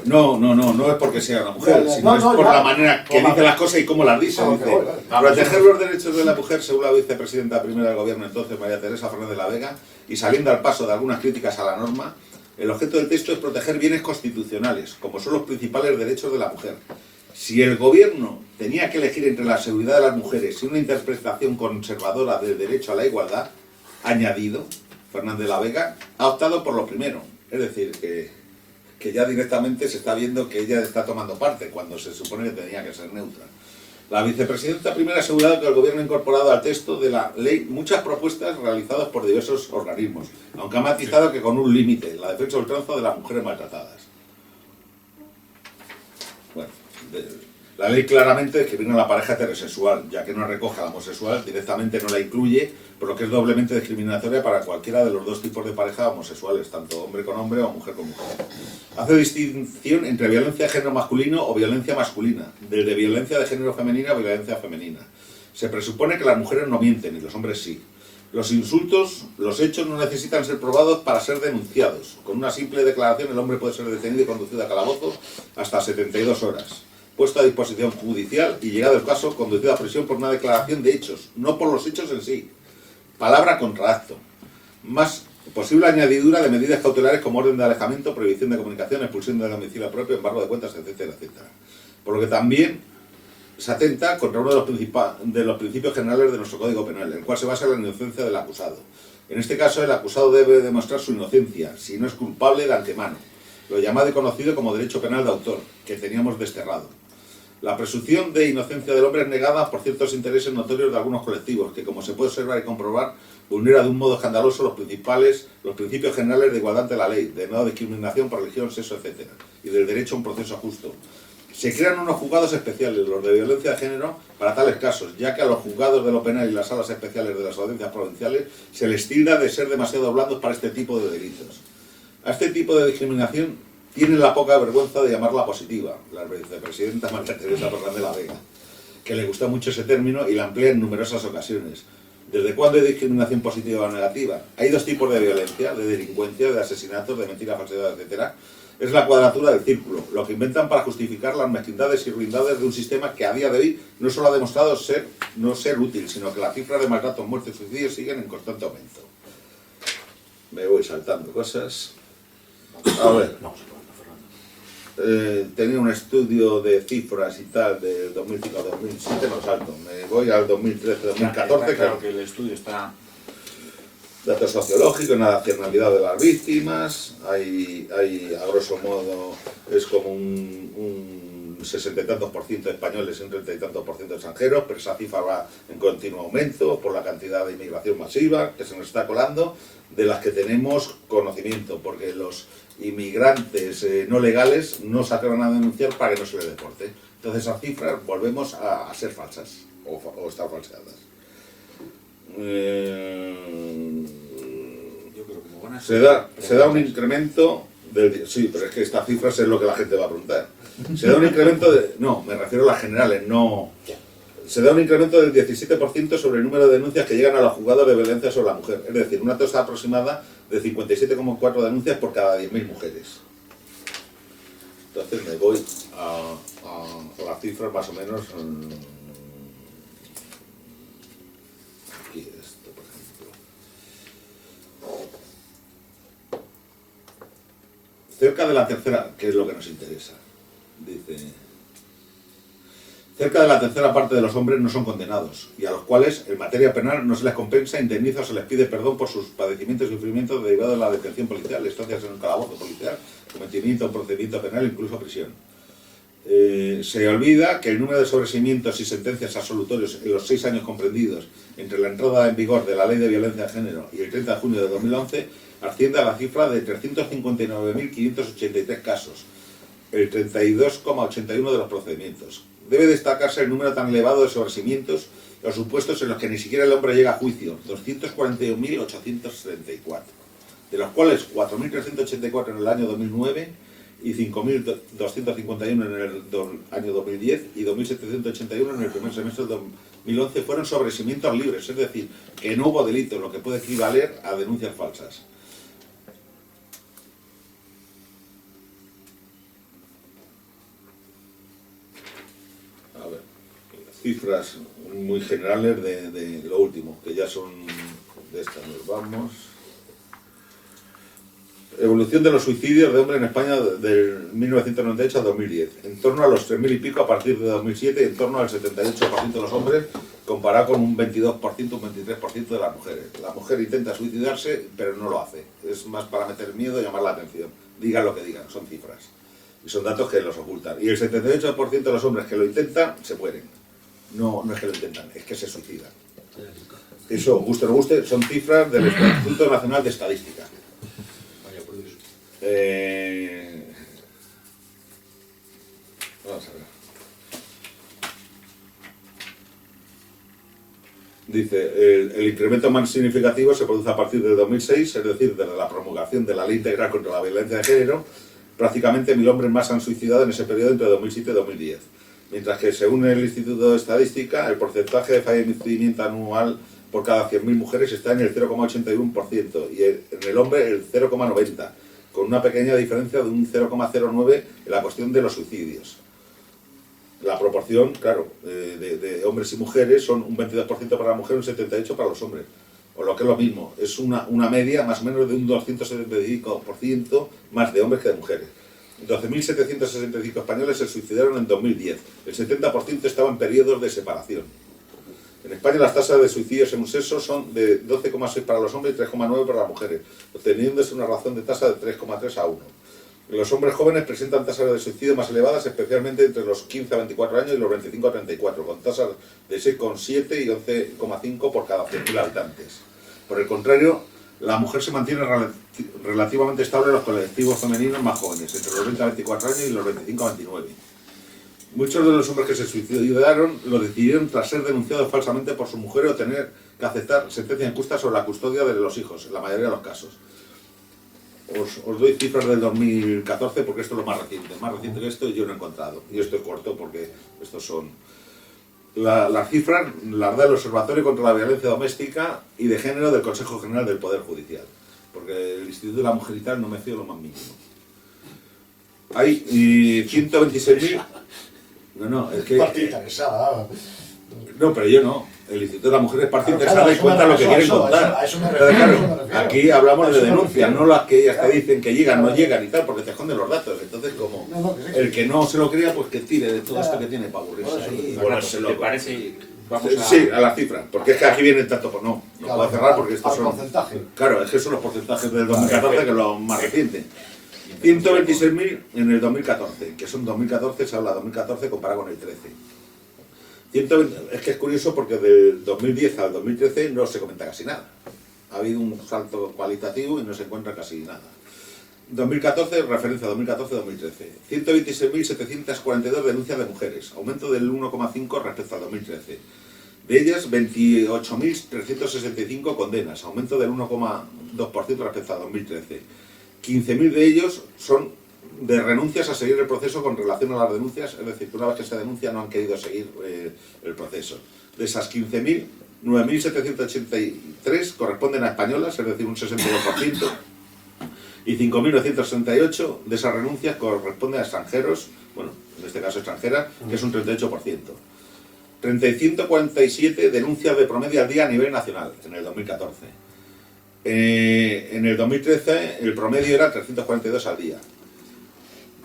No es porque sea una mujer, sino es por la manera que dice las cosas y cómo las dice. Dice, proteger los derechos de la mujer, según la vicepresidenta primera del gobierno entonces, María Teresa Fernández de la Vega, y saliendo al paso de algunas críticas a la norma, el objeto del texto es proteger bienes constitucionales, como son los principales derechos de la mujer. Si el gobierno tenía que elegir entre la seguridad de las mujeres y una interpretación conservadora del derecho a la igualdad, añadido, Fernández de la Vega ha optado por lo primero. Es decir, que ya directamente se está viendo que ella está tomando parte, cuando se supone que tenía que ser neutra. La vicepresidenta primera ha asegurado que el gobierno ha incorporado al texto de la ley muchas propuestas realizadas por diversos organismos, aunque ha matizado que con un límite, la defensa a ultranza de las mujeres maltratadas. Bueno, La ley claramente discrimina a la pareja heterosexual, ya que no recoge a la homosexual, directamente no la incluye, por lo que es doblemente discriminatoria para cualquiera de los dos tipos de pareja homosexuales, tanto hombre con hombre o mujer con mujer. Hace distinción entre violencia de género masculino o violencia masculina, desde violencia de género femenina a violencia femenina. Se presupone que las mujeres no mienten y los hombres sí. Los insultos, los hechos no necesitan ser probados para ser denunciados. Con una simple declaración el hombre puede ser detenido y conducido a calabozo hasta 72 horas. Puesto a disposición judicial y, llegado el caso, conducido a prisión por una declaración de hechos, no por los hechos en sí. Palabra contra acto. Más posible añadidura de medidas cautelares como orden de alejamiento, prohibición de comunicación, expulsión de domicilio propio, embargo de cuentas, etcétera, etcétera. Por lo que también se atenta contra uno de los principios generales de nuestro Código Penal, en el cual se basa la inocencia del acusado. En este caso, el acusado debe demostrar su inocencia, si no es culpable de antemano, lo llamado y conocido como derecho penal de autor, que teníamos desterrado. La presunción de inocencia del hombre es negada por ciertos intereses notorios de algunos colectivos, que, como se puede observar y comprobar, vulnera de un modo escandaloso los principios generales de igualdad ante la ley, de no discriminación por religión, sexo, etc., y del derecho a un proceso justo. Se crean unos juzgados especiales, los de violencia de género, para tales casos, ya que a los juzgados de lo penal y las salas especiales de las audiencias provinciales se les tilda de ser demasiado blandos para este tipo de delitos. A este tipo de discriminación tiene la poca vergüenza de llamarla positiva, la vicepresidenta María Teresa Fernández de la Vega, que le gusta mucho ese término y la emplea en numerosas ocasiones. ¿Desde cuándo hay discriminación positiva o negativa? Hay dos tipos de violencia, de delincuencia, de asesinatos, de mentira, falsedad, etc. Es la cuadratura del círculo, lo que inventan para justificar las mezquindades y ruindades de un sistema que a día de hoy no solo ha demostrado no ser útil, sino que las cifras de maltratos, muertes y suicidios siguen en constante aumento. Me voy saltando cosas. A ver. Tenía un estudio de cifras y tal del 2005 a 2007, no salto, me voy al 2013-2014. Claro que el estudio está... Datos sociológicos, nacionalidad de las víctimas, hay a grosso modo, es como un 60 y tantos % de españoles y un 30 y tantos % de extranjeros, pero esa cifra va en continuo aumento por la cantidad de inmigración masiva que se nos está colando, de las que tenemos conocimiento, porque los inmigrantes no legales no se atreven a denunciar para que no se les deporte. Entonces esas cifras volvemos a ser falsas o estar falseadas. Yo creo que como van a Se da un incremento del... Sí, pero es que estas cifras es lo que la gente va a preguntar. Se da un incremento de... No, me refiero a las generales, no... Se da un incremento del 17% sobre el número de denuncias que llegan a los juzgados de violencia sobre la mujer. Es decir, una tasa aproximada de 57,4 denuncias por cada 10.000 mujeres. Entonces me voy a las cifras más o menos... Aquí esto, por ejemplo. Cerca de la tercera, que es lo que nos interesa, dice... Cerca de la tercera parte de los hombres no son condenados, y a los cuales, en materia penal, no se les compensa, indemniza o se les pide perdón por sus padecimientos y sufrimientos derivados de la detención policial, estancias en un calabozo policial, cometimiento de un procedimiento penal, incluso prisión. Se olvida que el número de sobreseimientos y sentencias absolutorios en los 6 años comprendidos entre la entrada en vigor de la Ley de Violencia de Género y el 30 de junio de 2011 asciende a la cifra de 359.583 casos, el 32,81% de los procedimientos. Debe destacarse el número tan elevado de sobreseimientos, los supuestos en los que ni siquiera el hombre llega a juicio, 241.834, de los cuales 4.384 en el año 2009 y 5.251 en el año 2010 y 2.781 en el primer semestre de 2011 fueron sobreseimientos libres, es decir, que no hubo delito, lo que puede equivaler a denuncias falsas. A ver, cifras muy generales de lo último, que ya son de estas, nos vamos. Evolución de los suicidios de hombres en España del 1998 a 2010. En torno a los 3.000 y pico a partir de 2007, en torno al 78% de los hombres, comparado con un 22%, un 23% de las mujeres. La mujer intenta suicidarse, pero no lo hace. Es más para meter miedo y llamar la atención. Digan lo que digan, son cifras. Y son datos que los ocultan. Y el 78% de los hombres que lo intentan, se mueren. No es que lo intentan, es que se suicidan. Eso, guste o no guste, son cifras del Instituto Nacional de Estadística. Vamos a ver. dice, el incremento más significativo se produce a partir del 2006, es decir, desde la promulgación de la Ley Integral contra la Violencia de Género. Prácticamente 1000 hombres más han suicidado en ese periodo entre 2007 y 2010. Mientras que, según el Instituto de Estadística, el porcentaje de fallecimiento anual por cada 100.000 mujeres está en el 0,81% y en el hombre el 0,90%, con una pequeña diferencia de un 0,09 en la cuestión de los suicidios. La proporción, claro, de hombres y mujeres son un 22% para la mujer y un 78% para los hombres. O lo que es lo mismo, es una media más o menos de un 275% más de hombres que de mujeres. 12.765 españoles se suicidaron en 2010. El 70% estaba en periodos de separación. En España las tasas de suicidios según sexo son de 12,6 para los hombres y 3,9 para las mujeres, obteniéndose una razón de tasa de 3,3 a 1. Los hombres jóvenes presentan tasas de suicidio más elevadas, especialmente entre los 15 a 24 años y los 25 a 34, con tasas de 6,7 y 11,5 por cada 100.000 habitantes. Por el contrario, la mujer se mantiene relativamente estable en los colectivos femeninos más jóvenes, entre los 20 a 24 años y los 25 a 29. Muchos de los hombres que se suicidaron lo decidieron tras ser denunciados falsamente por su mujer o tener que aceptar sentencia injusta sobre la custodia de los hijos, en la mayoría de los casos. Os doy cifras del 2014 porque esto es lo más reciente. Más reciente que esto yo no he encontrado. Y esto es corto porque estos son... Las cifras las da el Observatorio contra la Violencia Doméstica y de Género del Consejo General del Poder Judicial. Porque el Instituto de la Mujer y tal no me fío lo más mínimo. Hay 126.000... No, es que... Parte interesada. No, pero yo no. El Instituto de la Mujer es parte interesada y cuenta lo que quieren contar. A eso me Entonces, refiero. aquí hablamos de denuncias, no las que ellas te dicen que llegan, no llegan y tal, porque te esconden los datos. Entonces, como el que no se lo crea, pues que tire de todo esto que tiene para aburrirse. ¿Te parece? Vamos a... Sí, a las cifras, porque es que aquí viene el tanto, pues no puedo cerrar porque estos son... porcentaje. Claro, es que son los porcentajes del 2014, que es lo más reciente. 126.000 en el 2014, que son 2014, se habla de 2014 comparado con el 13. 120, es que es curioso porque del 2010 al 2013 no se comenta casi nada. Ha habido un salto cualitativo y no se encuentra casi nada. 2014, referencia 2014-2013. 126.742 denuncias de mujeres, aumento del 1,5 respecto al 2013. De ellas, 28.365 condenas, aumento del 1,2% respecto al 2013. 15.000 de ellos son de renuncias a seguir el proceso con relación a las denuncias, es decir, que una vez que se denuncia no han querido seguir el proceso. De esas 15.000, 9.783 corresponden a españolas, es decir, un 62%, y 5.968 de esas renuncias corresponden a extranjeros, bueno, en este caso extranjeras, que es un 38%. 347 denuncias de promedio al día a nivel nacional, en el 2014. En el 2013 el promedio era 342 al día.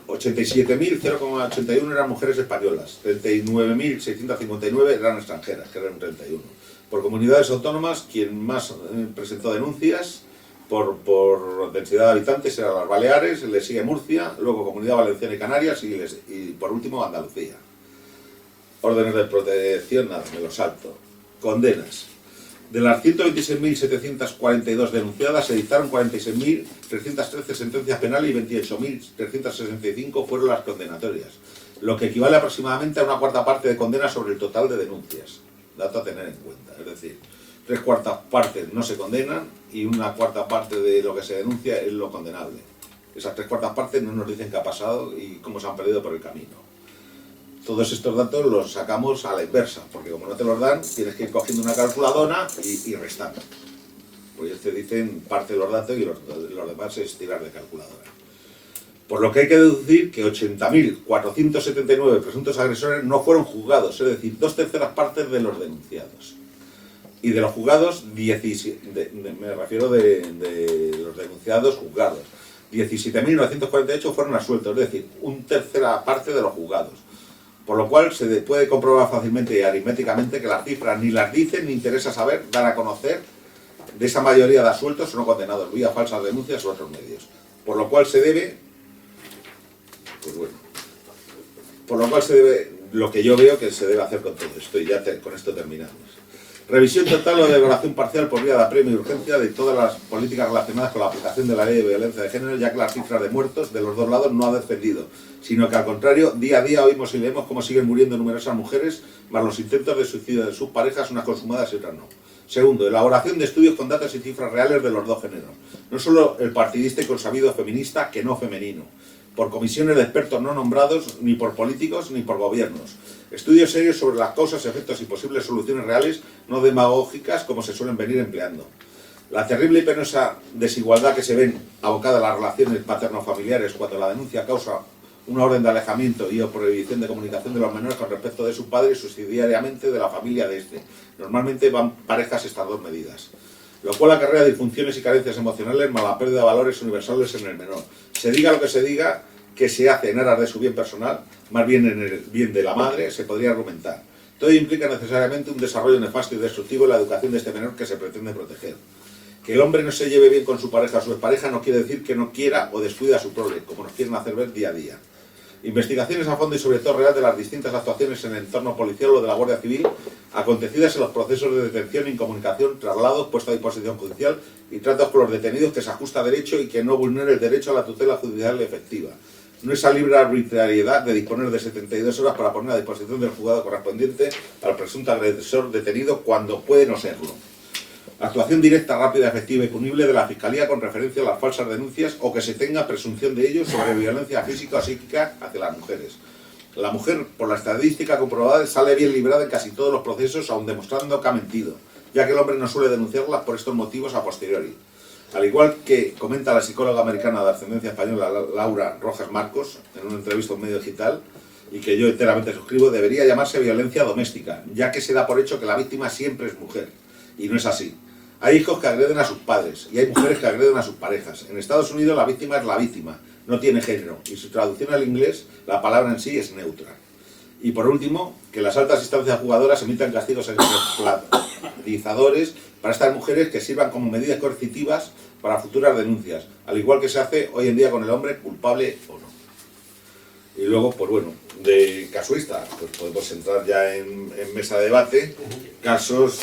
87.000, 0,81 eran mujeres españolas, 39.659 eran extranjeras, que eran un 31. Por comunidades autónomas, quien más presentó denuncias por densidad de habitantes eran las Baleares, le sigue Murcia, luego Comunidad Valenciana y Canarias y por último Andalucía. Órdenes de protección, nada, me lo salto. Condenas. De las 126.742 denunciadas se dictaron 46.313 sentencias penales y 28.365 fueron las condenatorias, lo que equivale aproximadamente a una cuarta parte de condenas sobre el total de denuncias. Dato a tener en cuenta, es decir, 3/4 partes no se condenan y una cuarta parte de lo que se denuncia es lo condenable. Esas 3/4 partes no nos dicen qué ha pasado y cómo se han perdido por el camino. Todos estos datos los sacamos a la inversa, porque como no te los dan, tienes que ir cogiendo una calculadora y restando. Pues ellos te dicen parte de los datos y los demás es tirar de calculadora. Por lo que hay que deducir que 80.479 presuntos agresores no fueron juzgados, es decir, 2/3 partes de los denunciados. Y de los juzgados, me refiero de los denunciados juzgados, 17.948 fueron absueltos, es decir, 1/3 parte de los juzgados. Por lo cual se puede comprobar fácilmente y aritméticamente que las cifras ni las dicen ni interesa saber, dar a conocer de esa mayoría de absueltos o no condenados, vía falsas denuncias u otros medios. Por lo cual se debe, lo que yo veo que se debe hacer con todo esto, y ya con esto terminamos. Revisión total o derogación parcial por vía de apremio y urgencia de todas las políticas relacionadas con la aplicación de la ley de violencia de género, ya que las cifras de muertos de los dos lados no ha descendido, sino que al contrario, día a día oímos y leemos cómo siguen muriendo numerosas mujeres, más los intentos de suicidio de sus parejas, unas consumadas y otras no. Segundo, elaboración de estudios con datos y cifras reales de los dos géneros. No solo el partidista y consabido feminista que no femenino. Por comisiones de expertos no nombrados ni por políticos ni por gobiernos. Estudios serios sobre las causas, efectos y posibles soluciones reales, no demagógicas como se suelen venir empleando. La terrible y penosa desigualdad que se ven abocada a las relaciones paterno-familiares cuando la denuncia causa una orden de alejamiento y o prohibición de comunicación de los menores con respecto de su padre y subsidiariamente de la familia de este. Normalmente van parejas estas dos medidas. Lo cual acarrea disfunciones y carencias emocionales más la pérdida de valores universales en el menor. Se diga lo que se diga, que se hace en aras de su bien personal, más bien en el bien de la madre, se podría argumentar. Todo implica necesariamente un desarrollo nefasto y destructivo en la educación de este menor que se pretende proteger. Que el hombre no se lleve bien con su pareja o su expareja no quiere decir que no quiera o descuide a su prole, como nos quieren hacer ver día a día. Investigaciones a fondo y sobre todo real de las distintas actuaciones en el entorno policial o de la Guardia Civil acontecidas en los procesos de detención, incomunicación, traslados, puesta a disposición judicial y tratos con los detenidos que se ajusta a derecho y que no vulnere el derecho a la tutela judicial efectiva. No esa libre arbitrariedad de disponer de 72 horas para poner a disposición del juzgado correspondiente al presunto agresor detenido cuando puede no serlo. Actuación directa, rápida, efectiva y punible de la Fiscalía con referencia a las falsas denuncias o que se tenga presunción de ello sobre violencia física o psíquica hacia las mujeres. La mujer, por la estadística comprobada, sale bien librada en casi todos los procesos, aun demostrando que ha mentido, ya que el hombre no suele denunciarlas por estos motivos a posteriori. Al igual que comenta la psicóloga americana de ascendencia española Laura Rojas Marcos en una entrevista a un medio digital, y que yo enteramente suscribo, debería llamarse violencia doméstica, ya que se da por hecho que la víctima siempre es mujer, y no es así. Hay hijos que agreden a sus padres y hay mujeres que agreden a sus parejas. En Estados Unidos la víctima es la víctima, no tiene género, y su traducción al inglés, la palabra en sí es neutra. Y por último, que las altas instancias jugadoras emitan castigos ejemplarizadores para estas mujeres que sirvan como medidas coercitivas para futuras denuncias, al igual que se hace hoy en día con el hombre, culpable o no. Y luego, pues bueno, de casuista, pues podemos entrar ya en mesa de debate, casos.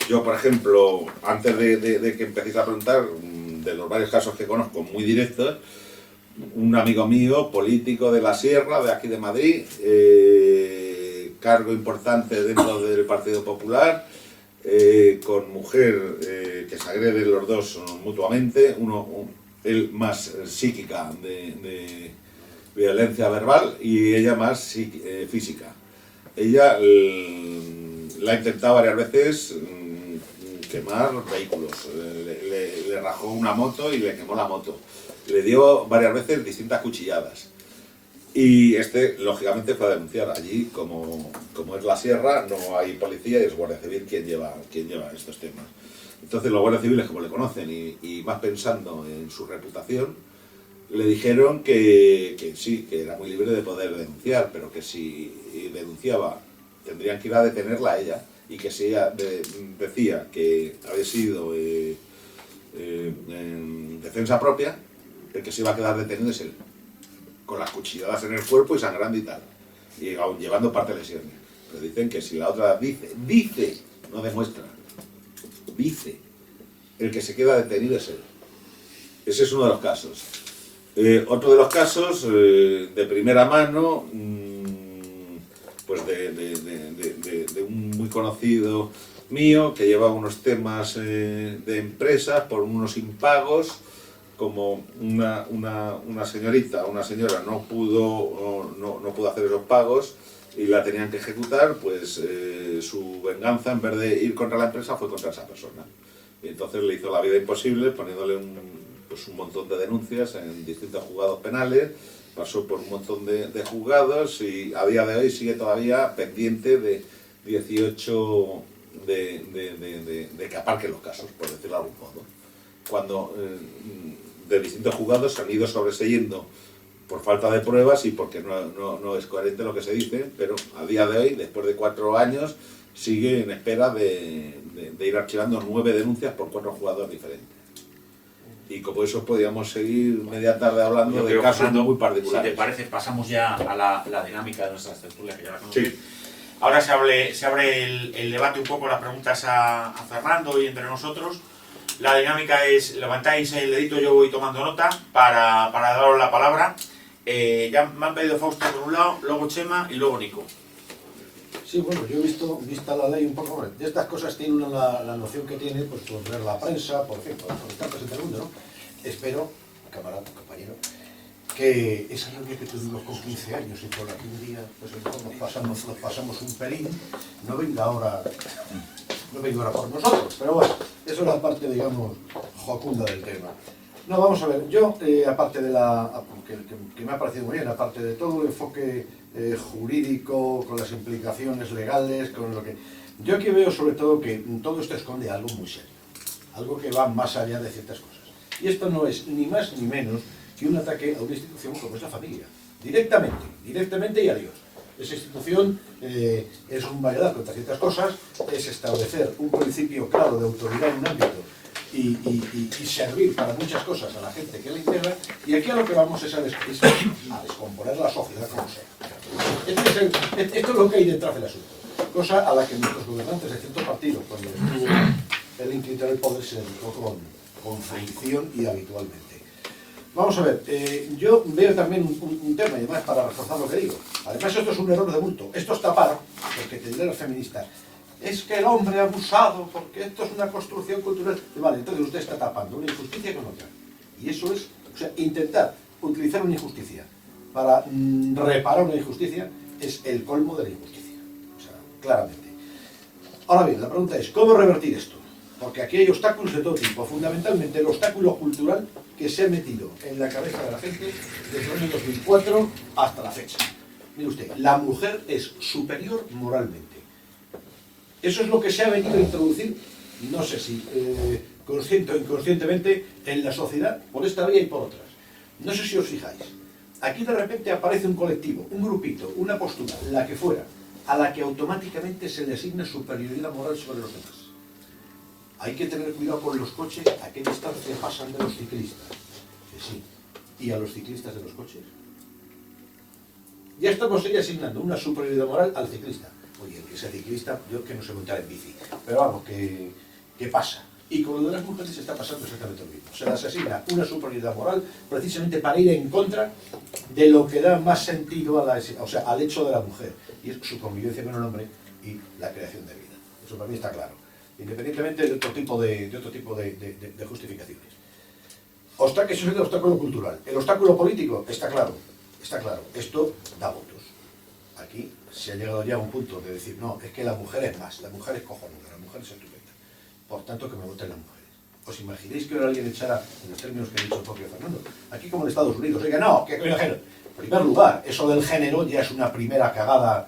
Yo, por ejemplo, antes de que empecéis a preguntar, de los varios casos que conozco muy directos, un amigo mío, político de la Sierra, de aquí de Madrid, cargo importante dentro del Partido Popular, con mujer que se agreden los dos mutuamente, él más psíquica de violencia verbal y ella más física. Ella la ha intentado varias veces quemar vehículos, le rajó una moto y le quemó la moto, le dio varias veces distintas cuchilladas y lógicamente fue a denunciar. Allí, como es la Sierra, no hay policía y es Guardia Civil quien lleva estos temas. Entonces los guardias civiles, como le conocen y más pensando en su reputación, le dijeron que sí, que era muy libre de poder denunciar, pero que si denunciaba tendrían que ir a detenerla a ella, y que si ella decía que había sido en defensa propia, el que se iba a quedar detenido es él, con las cuchilladas en el cuerpo y sangrando y tal, y aún llevando parte de lesiones. Pero dicen que si la otra dice, no demuestra, dice, el que se queda detenido es él. Ese es uno de los casos. Otro de los casos, de primera mano, pues de un muy conocido mío que llevaba unos temas de empresas por unos impagos, como una señora no pudo hacer esos pagos y la tenían que ejecutar, pues su venganza, en vez de ir contra la empresa, fue contra esa persona. Y entonces le hizo la vida imposible poniéndole un montón de denuncias en distintos juzgados penales. Pasó por un montón de juzgados y a día de hoy sigue todavía pendiente de 18 de que aparquen los casos, por decirlo de algún modo. Cuando de distintos juzgados se han ido sobreseyendo por falta de pruebas y porque no es coherente lo que se dice, pero a día de hoy, después de 4 años, sigue en espera de ir archivando 9 denuncias por 4 juzgados diferentes. Y como eso podríamos seguir media tarde hablando de casos Fernando, muy particulares. Si te parece, pasamos ya a la dinámica de nuestras tertulias, que ya la conocéis. Sí. Ahora se abre el debate un poco, las preguntas a Fernando y entre nosotros. La dinámica es, levantáis el dedito, yo voy tomando nota para daros la palabra. Ya me han pedido Fausto por un lado, luego Chema y luego Nico. Sí, bueno, yo he vista la ley un poco, hombre, de estas cosas tiene uno la noción que tiene, pues por ver la prensa, por fin, por estar presente en el mundo, ¿no? Espero, camarada, compañero, que esa novia que tuvimos con 15 años y por aquí un día, pues nos pasamos un pelín, no venga ahora por nosotros, pero bueno, eso es la parte, digamos, jocunda del tema. No, vamos a ver, yo, aparte de que me ha parecido muy bien, aparte de todo el enfoque jurídico, con las implicaciones legales, con lo que... Yo aquí veo sobre todo que todo esto esconde algo muy serio, algo que va más allá de ciertas cosas. Y esto no es ni más ni menos que un ataque a una institución como es la familia, directamente y adiós. Esa institución es un variedad contra ciertas cosas, es establecer un principio claro de autoridad en un ámbito y servir para muchas cosas a la gente que la integra, y aquí a lo que vamos es a descomponer la sociedad como sea. Esto es lo que hay detrás del asunto, cosa a la que nuestros gobernantes de ciertos partidos, cuando estuvo el ínclito del poder, se dedicó con fricción y habitualmente. Vamos a ver, yo veo también un tema, y además para reforzar lo que digo, además esto es un error de bulto, esto es tapar, porque tendrán los feministas, es que el hombre ha abusado, porque esto es una construcción cultural. Vale, entonces usted está tapando una injusticia con otra. Y eso es, o sea, intentar utilizar una injusticia para reparar una injusticia es el colmo de la injusticia. O sea, claramente. Ahora bien, la pregunta es, ¿cómo revertir esto? Porque aquí hay obstáculos de todo tipo, fundamentalmente el obstáculo cultural que se ha metido en la cabeza de la gente desde el año 2004 hasta la fecha. Mire usted, la mujer es superior moralmente. Eso es lo que se ha venido a introducir, no sé si consciente o inconscientemente, en la sociedad, por esta vía y por otras. No sé si os fijáis. Aquí de repente aparece un colectivo, un grupito, una postura, la que fuera, a la que automáticamente se le asigna superioridad moral sobre los demás. Hay que tener cuidado con los coches, a qué distancia pasan de los ciclistas. Que sí. ¿Y a los ciclistas de los coches? Ya estamos ahí asignando una superioridad moral al ciclista. Oye, el que sea ciclista, yo que no sé montar en bici. Pero vamos, ¿qué pasa? Y con lo de las mujeres está pasando exactamente lo mismo. Se les asigna una superioridad moral precisamente para ir en contra de lo que da más sentido al hecho de la mujer. Y es su convivencia con el hombre y la creación de vida. Eso para mí está claro. Independientemente de otro tipo de justificaciones. Eso es el obstáculo cultural. El obstáculo político está claro. Esto da votos. Aquí se ha llegado ya a un punto de decir, no, es que la mujer es más, la mujer es cojonuda, la mujer es estupenda. Por tanto, que me voten las mujeres. ¿Os imagináis que ahora alguien echara, en los términos que ha dicho el propio Fernando, aquí como en Estados Unidos, oiga, no, que el género? En primer lugar, eso del género ya es una primera cagada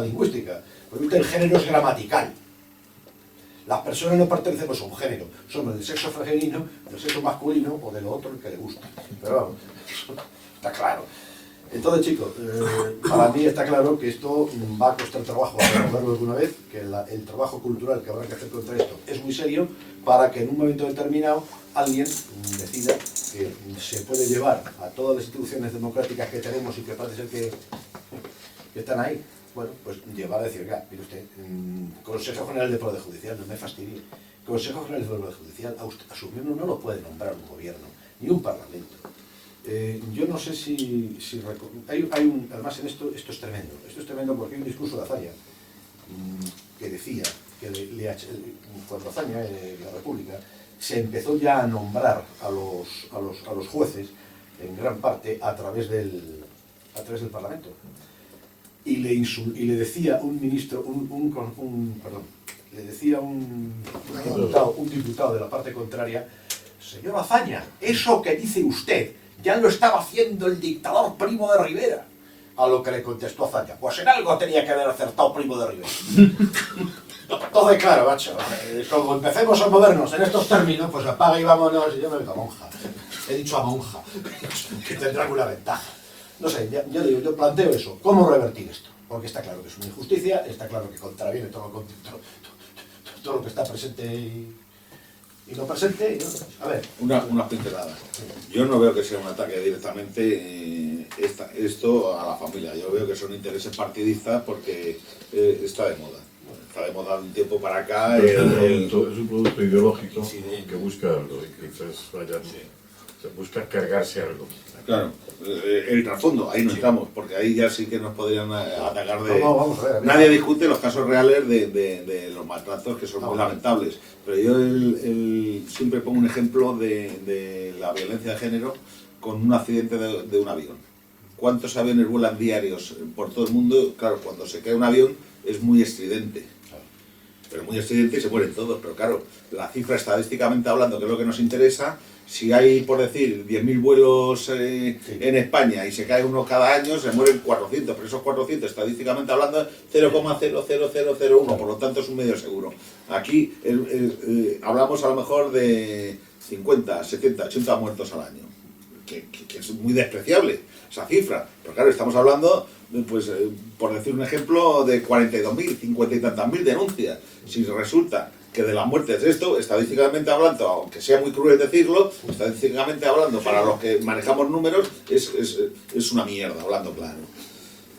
lingüística. Porque el género es gramatical. Las personas no pertenecemos a un género, somos del sexo femenino, del sexo masculino o de lo otro que le gusta. Pero vamos, está claro. Entonces, chicos, para mí está claro que esto va a costar trabajo recordarlo alguna vez, que el trabajo cultural que habrá que hacer contra esto es muy serio, para que en un momento determinado alguien decida que se puede llevar a todas las instituciones democráticas que tenemos y que parece ser que están ahí, bueno, pues llevar a decir, mire usted, Consejo General de Poder Judicial, no me fastidie, Consejo General de Poder Judicial, a su miembro no lo puede nombrar un gobierno, ni un parlamento. Yo no sé si además en esto es tremendo porque hay un discurso de Azaña que decía que cuando Azaña, la República, se empezó ya a nombrar a los jueces en gran parte a través del Parlamento, y le decía un ministro, le decía un diputado de la parte contraria, señor Azaña, eso que dice usted ya lo estaba haciendo el dictador Primo de Rivera. A lo que le contestó Azaña, pues en algo tenía que haber acertado Primo de Rivera. Todo es claro, macho. Como empecemos a movernos en estos términos, pues apaga y vámonos. Y yo me vengo a monja. He dicho a monja, que tendrá alguna ventaja. No sé, ya digo, yo planteo eso. ¿Cómo revertir esto? Porque está claro que es una injusticia, está claro que contraviene todo lo que está presente y no presente. A ver. Una pincelada. Yo no veo que sea un ataque directamente esto a la familia. Yo veo que son intereses partidistas porque está de moda. Está de moda de un tiempo para acá. Es un producto ideológico que busca algo y quizás busca cargarse algo. Claro, el trasfondo, ahí no estamos, porque ahí ya sí que nos podrían atacar de... No, vamos a ver. Nadie discute los casos reales de los maltratos, que son muy lamentables, pero yo siempre pongo un ejemplo de la violencia de género con un accidente de un avión. ¿Cuántos aviones vuelan diarios por todo el mundo? Claro, cuando se cae un avión es muy estridente, pero muy estridente y se mueren todos, pero claro, la cifra estadísticamente hablando, que es lo que nos interesa, si hay, por decir, 10.000 vuelos en España y se cae uno cada año, se mueren 400, pero esos 400 estadísticamente hablando 0,00001, por lo tanto es un medio seguro. Aquí hablamos a lo mejor de 50, 70, 80 muertos al año, que es muy despreciable esa cifra, pero claro, estamos hablando, pues, por decir un ejemplo, de 42.000, 50 y tantas mil denuncias. Si resulta que de las muertes de esto, estadísticamente hablando, aunque sea muy cruel decirlo, estadísticamente hablando, para los que manejamos números, es una mierda, hablando claro.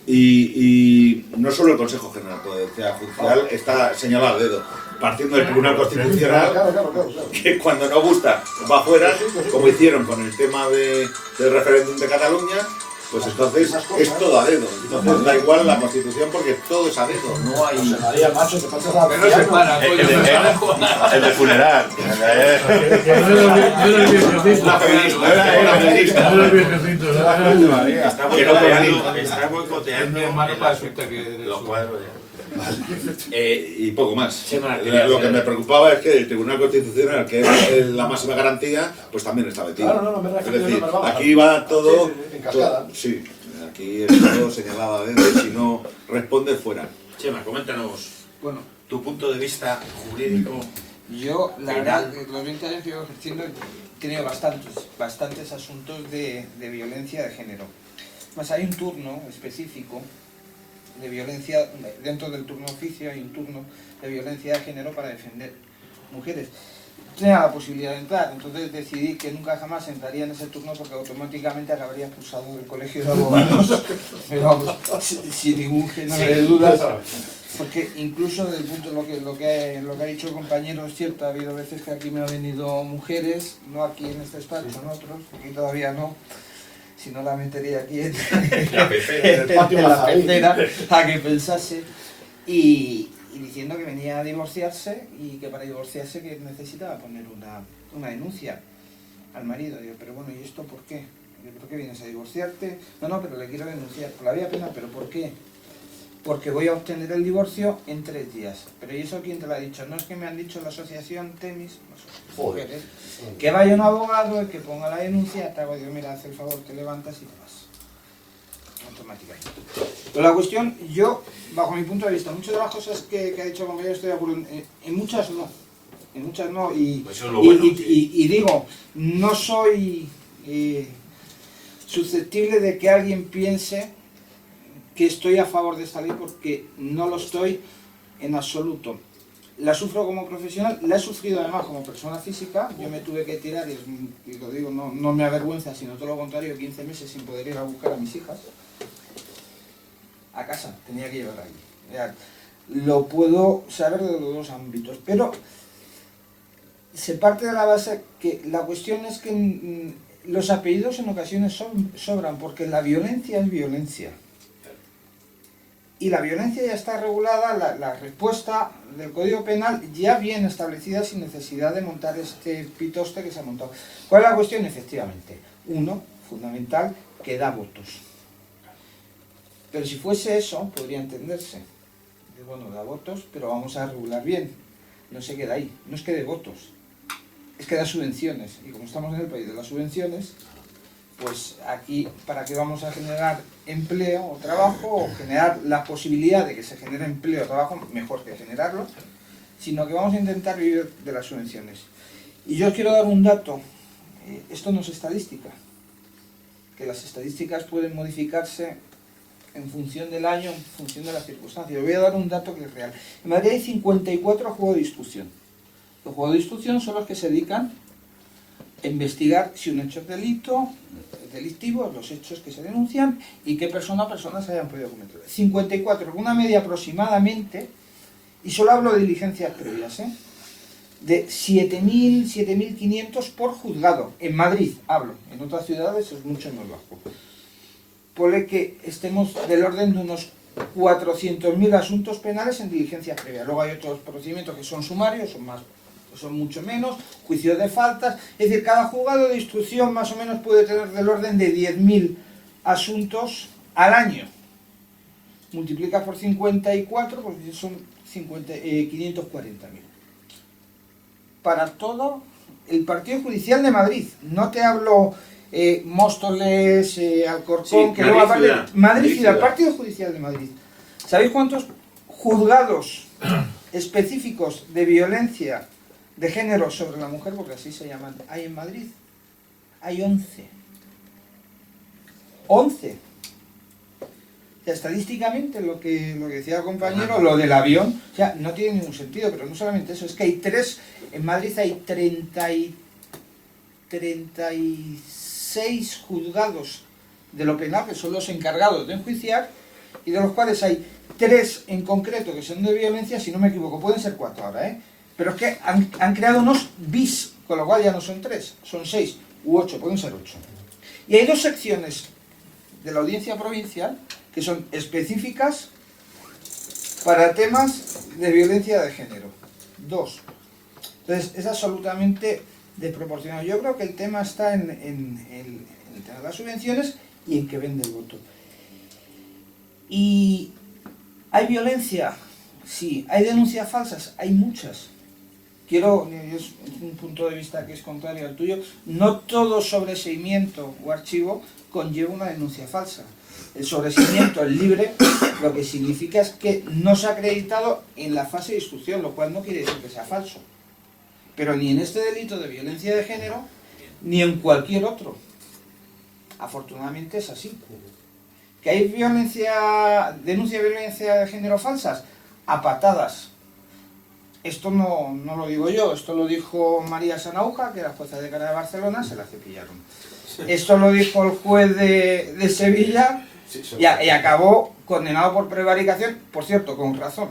Y no solo el Consejo General de Poder Judicial está señalado a dedo, partiendo del Tribunal Constitucional, Claro. que cuando no gusta va fuera, como hicieron con el tema del referéndum de Cataluña, pues entonces es todo a dedo. Entonces da igual la Constitución porque todo es a dedo, no hay... José María, macho, te pasas la... Que no se para, coño. El de funeral. Una feminista. Está boicoteando Es mi hermano para asustar que... los cuadros. Y poco más. Sí, Lo que me preocupaba es que el Tribunal Constitucional, que es la máxima garantía, pues también está metido. Claro, no, me es refiero, decir, no, pero vamos, aquí va todo... en cascada. Sí, aquí es todo señalado a dedo y si no responde fuera. Chema, coméntanos Bueno, tu punto de vista jurídico. yo, la verdad, los 20 años que llevo ejerciendo, he tenido bastantes asuntos de violencia de género. Más hay un turno específico de violencia, dentro del turno oficio hay un turno de violencia de género para defender mujeres. Tenía la posibilidad de entrar, entonces decidí que nunca jamás entraría en ese turno porque automáticamente acabaría expulsado del colegio de abogados, pero vamos, sin ningún género de dudas, porque incluso desde el punto de lo que ha dicho el compañero es cierto, ha habido veces que aquí me han venido mujeres, no aquí en este despacho, en otros, aquí todavía no, si no la metería aquí en La pecera. el patio en de la la pecera a que pensase y diciendo que venía a divorciarse y que para divorciarse que necesitaba poner una denuncia al marido. Digo, pero bueno, ¿y esto por qué? Digo, ¿por qué vienes a divorciarte? No, pero le quiero denunciar. Por la vía pena, ¿pero por qué? Porque voy a obtener el divorcio en 3 días. Pero ¿y eso quién te lo ha dicho? No es que me han dicho la asociación Temis, mujeres, que vaya un abogado y que ponga la denuncia, te hago, digo, mira, haz el favor, te levantas y te vas. Automáticamente. Pero la cuestión, yo, bajo mi punto de vista, muchas de las cosas que ha dicho el compañero estoy de acuerdo, en muchas no. En muchas no, Pues eso es lo bueno, y digo, no soy susceptible de que alguien piense que estoy a favor de esta ley porque no lo estoy en absoluto. La sufro como profesional, la he sufrido además como persona física, yo me tuve que tirar, y lo digo, no me avergüenza, sino todo lo contrario, 15 meses sin poder ir a buscar a mis hijas a casa, tenía que llevar allí. Lo puedo saber de los dos ámbitos, pero se parte de la base que la cuestión es que los apellidos en ocasiones sobran, porque la violencia es violencia. Y la violencia ya está regulada, la respuesta del Código Penal ya viene establecida sin necesidad de montar este pitoste que se ha montado. ¿Cuál es la cuestión? Efectivamente, uno, fundamental, que da votos. Pero si fuese eso, podría entenderse. Bueno, da votos, pero vamos a regular bien. No se queda ahí, no es que dé votos, es que da subvenciones. Y como estamos en el país de las subvenciones, pues aquí, ¿para qué vamos a generar empleo o trabajo o generar la posibilidad de que se genere empleo o trabajo? Mejor que generarlo, sino que vamos a intentar vivir de las subvenciones. Y yo quiero dar un dato, esto no es estadística, que las estadísticas pueden modificarse en función del año, en función de las circunstancias. Voy a dar un dato que es real. En Madrid hay 54 juegos de instrucción. Los juegos de instrucción son los que se dedican a investigar si un hecho es delito, delictivo, los hechos que se denuncian y qué persona o personas se hayan podido cometer. 54, una media aproximadamente, y solo hablo de diligencias previas, de 7.000, 7.500 por juzgado. En Madrid hablo, en otras ciudades es mucho más bajo. Ponle que estemos del orden de unos 400.000 asuntos penales en diligencia previa. Luego hay otros procedimientos que son sumarios, son mucho menos, juicios de faltas. Es decir, cada juzgado de instrucción más o menos puede tener del orden de 10.000 asuntos al año. Multiplica por 54, pues son 540.000. Para todo el Partido Judicial de Madrid. No te hablo Móstoles, Alcorcón, Sí, que Madrid luego aparte... ciudad. Madrid ciudad, Ciudad. Partido Judicial de Madrid. ¿Sabéis cuántos juzgados específicos de violencia de género sobre la mujer, porque así se llaman, hay en Madrid? Hay 11. 11. O sea, estadísticamente lo que decía el compañero, lo del avión, o sea, no tiene ningún sentido, pero no solamente eso, es que hay 3, en Madrid hay 36 juzgados de lo penal, que son los encargados de enjuiciar, y de los cuales hay 3 en concreto que son de violencia, si no me equivoco, pueden ser 4 ahora, pero es que han creado unos bis, con lo cual ya no son 3, son 6 u 8, pueden ser 8. Y hay 2 secciones de la audiencia provincial que son específicas para temas de violencia de género. 2. Entonces, es absolutamente desproporcionado. Yo creo que el tema está en el tema de las subvenciones y en que vende el voto. ¿Y hay violencia? Sí. ¿Hay denuncias falsas? Hay muchas. Es un punto de vista que es contrario al tuyo, no todo sobreseimiento o archivo conlleva una denuncia falsa. El sobreseimiento es libre, lo que significa es que no se ha acreditado en la fase de instrucción, lo cual no quiere decir que sea falso. Pero ni en este delito de violencia de género, ni en cualquier otro. Afortunadamente es así. ¿Que hay denuncia de violencia de género falsas? A patadas. Esto no lo digo yo, esto lo dijo María Sanauja, que era jueza de Cara de Barcelona, se la cepillaron. Esto lo dijo el juez de Sevilla y acabó condenado por prevaricación, por cierto, con razón,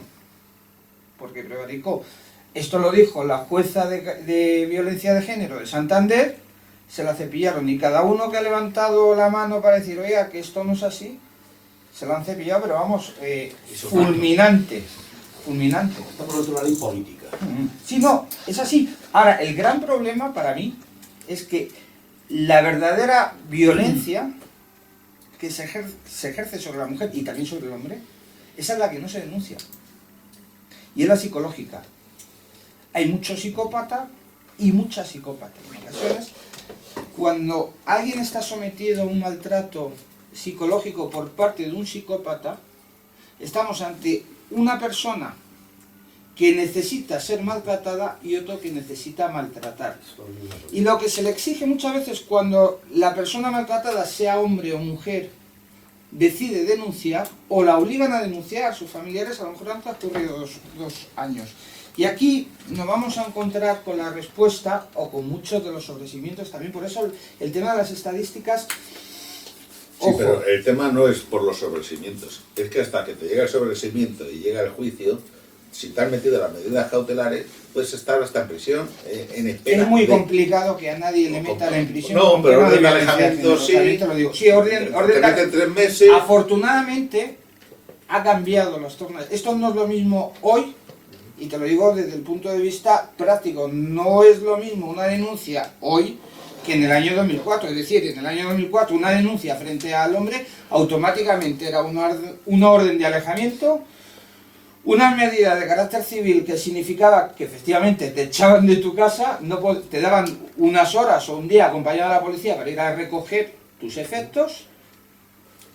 porque prevaricó. Esto lo dijo la jueza de violencia de género de Santander, se la cepillaron, y cada uno que ha levantado la mano para decir, oiga, que esto no es así, se lo han cepillado, pero vamos, fulminante. Fulminante. Está por otro lado política. Sí, no, es así. Ahora, el gran problema para mí es que la verdadera violencia que se ejerce sobre la mujer y también sobre el hombre, esa es la que no se denuncia. Y es la psicológica. Hay mucho psicópata y mucha psicópata. En ocasiones, cuando alguien está sometido a un maltrato psicológico por parte de un psicópata, estamos ante una persona que necesita ser maltratada y otro que necesita maltratar. Y lo que se le exige muchas veces cuando la persona maltratada, sea hombre o mujer, decide denunciar o la obligan a denunciar, sus familiares a lo mejor han transcurrido dos años. Y aquí nos vamos a encontrar con la respuesta o con muchos de los sobreseimientos también. Por eso el tema de las estadísticas... Sí, pero el tema no es por los sobreseimientos. Es que hasta que te llega el sobreseimiento y llega el juicio, si te has metido en las medidas cautelares, puedes estar hasta en prisión, en espera. Es muy complicado que a nadie le metan en prisión. No, pero orden de alejamiento sí. Te lo digo. Sí, orden te meten 3 meses. Afortunadamente ha cambiado los tornos. Esto no es lo mismo hoy, y te lo digo desde el punto de vista práctico. No es lo mismo una denuncia hoy que en el año 2004, es decir, en el año 2004 una denuncia frente al hombre automáticamente era una orden de alejamiento, una medida de carácter civil que significaba que efectivamente te echaban de tu casa, te daban unas horas o un día acompañado a la policía para ir a recoger tus efectos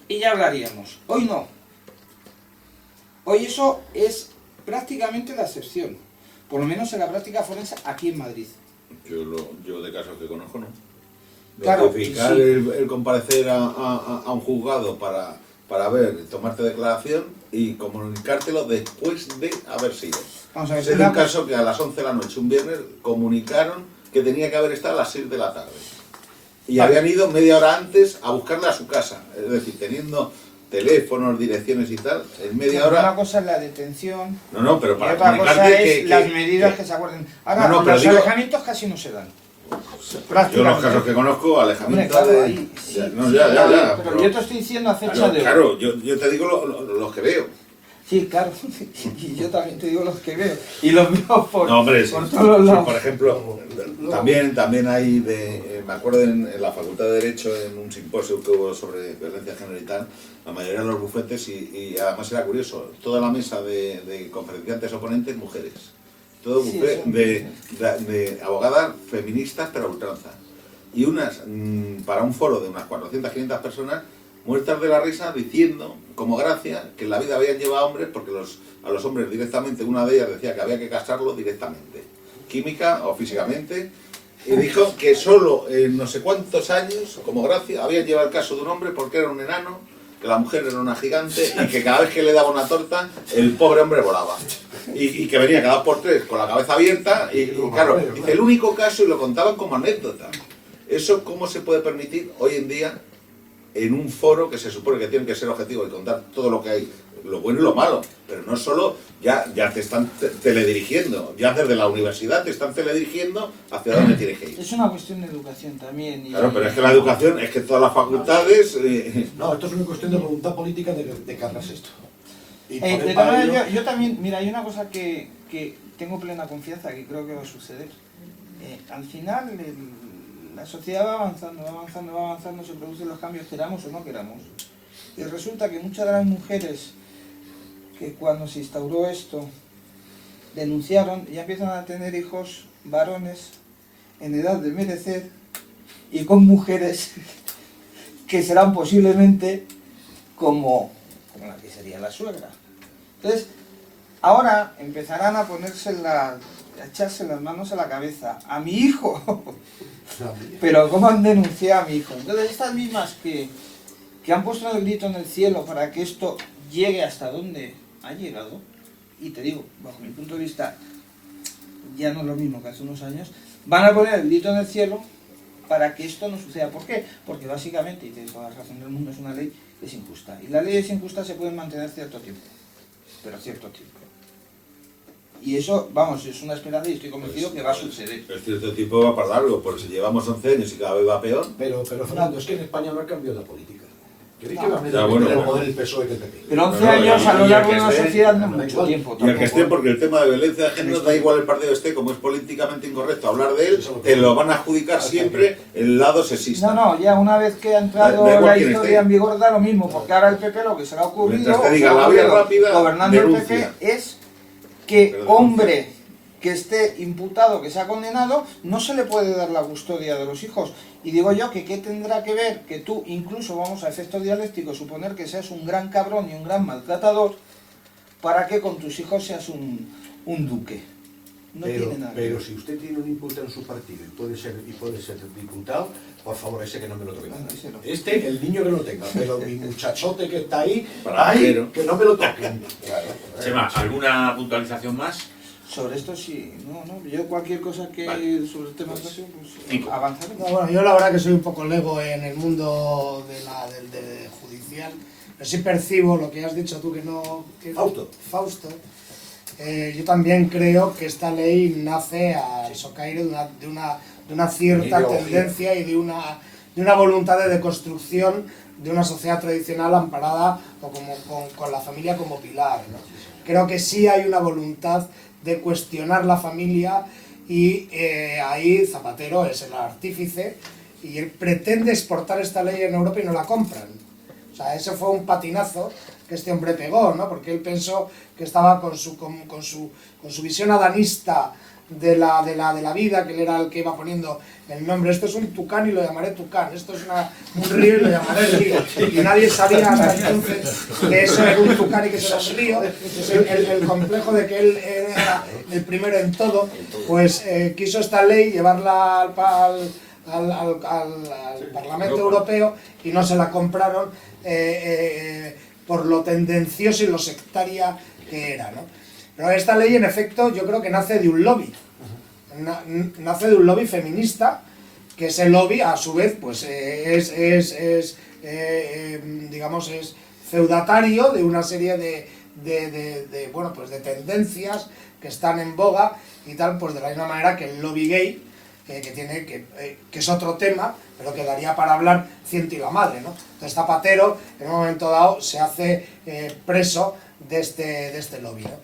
y ya hablaríamos. Hoy no. Hoy eso es prácticamente la excepción, por lo menos en la práctica forense aquí en Madrid. Yo de casos que conozco, no. Claro, Notificar sí. el comparecer a un juzgado para ver, tomarte declaración y comunicártelo después de haber sido. Vamos a ver, Ese es un caso que a las 11 de la noche, un viernes, comunicaron que tenía que haber estado a las 6 de la tarde. Y habían ido media hora antes a buscarle a su casa. Es decir, teniendo teléfonos, direcciones y tal, en media Una hora... cosa es la detención No, pero y para otra cosa comunicarte es las medidas que se acuerden. Ahora, No, pero los digo- alejamientos casi no se dan. Yo los casos que conozco, Hombre, alejamiento claro, de... ahí, sí, ya, no, sí, ya, pero yo te estoy diciendo a fecha Claro, de hoy. claro, yo te digo los que veo. Sí, claro, y yo también te digo los que veo. Y los veo por, No, hombre, sí, por todos sí, lados. por ejemplo, también hay me acuerdo en la Facultad de Derecho, en un simposio que hubo sobre violencia de género y tal, la mayoría de los bufetes, y además era curioso, toda la mesa de conferenciantes oponentes, mujeres. Todo Sí, bufet eso. de abogadas feministas, pero a ultranza. Y unas, para un foro de unas 400, 500 personas, muertas de la risa diciendo, como gracia, que en la vida habían llevado a hombres porque a los hombres directamente, una de ellas decía que había que casarlo directamente, química o físicamente, y dijo que solo en no sé cuántos años, como gracia, habían llevado el caso de un hombre porque era un enano, que la mujer era una gigante y que cada vez que le daba una torta, el pobre hombre volaba. Y que venía cada 2 por 3 con la cabeza abierta y claro, dice, el único caso, y lo contaban como anécdota. ¿Eso cómo se puede permitir hoy en día en un foro que se supone que tiene que ser objetivo y contar todo lo que hay, lo bueno y lo malo? Pero no solo, ya te están teledirigiendo, ya desde la universidad te están teledirigiendo hacia dónde tienes que ir. Es una cuestión de educación también. Y, Claro, pero es que la educación, es que todas las facultades... No, esto es una cuestión de voluntad política de cargarse esto. Y de poner todas para maneras, ello- yo también, mira, hay una cosa que tengo plena confianza que creo que va a suceder. Al final, la sociedad va avanzando, se producen los cambios, queramos o no queramos. Y resulta que muchas de las mujeres que cuando se instauró esto denunciaron, ya empiezan a tener hijos varones en edad de merecer y con mujeres que serán posiblemente como la que sería la suegra. Entonces, ahora empezarán a a echarse las manos a la cabeza. ¡A mi hijo! Pero ¿cómo han denunciado a mi hijo? Entonces, estas mismas que han puesto el grito en el cielo para que esto llegue hasta donde ha llegado, y te digo, bajo mi punto de vista, ya no es lo mismo que hace unos años, van a poner el grito en el cielo para que esto no suceda. ¿Por qué? Porque básicamente, y tienes toda la razón del mundo, es una ley que es injusta. Y las leyes injustas se pueden mantener cierto tiempo, pero cierto tiempo. Y eso, vamos, es una esperanza y estoy convencido que va a suceder. El cierto tipo va para largo, porque si llevamos 11 años y cada vez va peor... Pero Fernando, es que en España no ha cambiado la política. ¿Creéis No. que va a meter Ya, bueno, el bueno. poder el PSOE que el PP? Pero 11 No, no, años a lo y largo el de que una esté- sociedad no es da mucho igual. tiempo. Y el que esté, tampoco. porque el tema de violencia de género da igual el partido esté, como es políticamente incorrecto hablar de él, te lo van a adjudicar siempre el lado sexista. No, ya una vez que ha entrado Da igual la quién historia esté. en vigor da lo mismo, porque ahora el PP lo que se le ha ocurrido, Mientras te digan la vía rápida, gobernando el denuncia. PP, es que Pero denuncia. hombre que esté imputado, que sea condenado, no se le puede dar la custodia de los hijos. Y digo yo que qué tendrá que ver que tú, incluso vamos a efectos dialécticos, suponer que seas un gran cabrón y un gran maltratador, para que con tus hijos seas un duque. No tiene nada que Pero ver. si usted tiene un imputado en su partido y puede ser diputado, por favor, ese que no me lo toque nada. Ese no. El niño que lo tenga, pero mi muchachote que está ahí, Brajero. que no me lo toquen. Chema, ¿alguna puntualización más? Sobre esto sí, no, yo cualquier cosa que Vale. sobre el tema de educación, pues Cinco. avanzaremos. No, bueno, yo la verdad que soy un poco lego en el mundo del judicial, pero sí percibo lo que has dicho tú que no... Fausto. Yo también creo que esta ley nace al socaire de una cierta Ideología. tendencia y de una voluntad de deconstrucción de una sociedad tradicional amparada o con la familia como pilar, ¿no? Creo que sí hay una voluntad de cuestionar la familia y ahí Zapatero es el artífice y él pretende exportar esta ley en Europa y no la compran. O sea, ese fue un patinazo que este hombre pegó, ¿no? Porque él pensó que estaba con su visión adanista de la vida, que él era el que iba poniendo el nombre. Esto es un tucán y lo llamaré tucán, esto es un río y lo llamaré río. Y nadie sabía hasta entonces que eso era un tucán y que eso era un río. Entonces, el complejo de que él era el primero en todo, pues quiso esta ley llevarla al Parlamento Europeo y no se la compraron por lo tendencioso y lo sectaria que era, ¿no? Pero esta ley, en efecto, yo creo que nace de un lobby. Nace de un lobby feminista, que ese lobby, a su vez, pues digamos, es feudatario de una serie de bueno, pues de tendencias que están en boga y tal, pues de la misma manera que el lobby gay, que es otro tema, pero que daría para hablar ciento y la madre, ¿no? Entonces Zapatero, en un momento dado, se hace preso de este lobby, ¿no?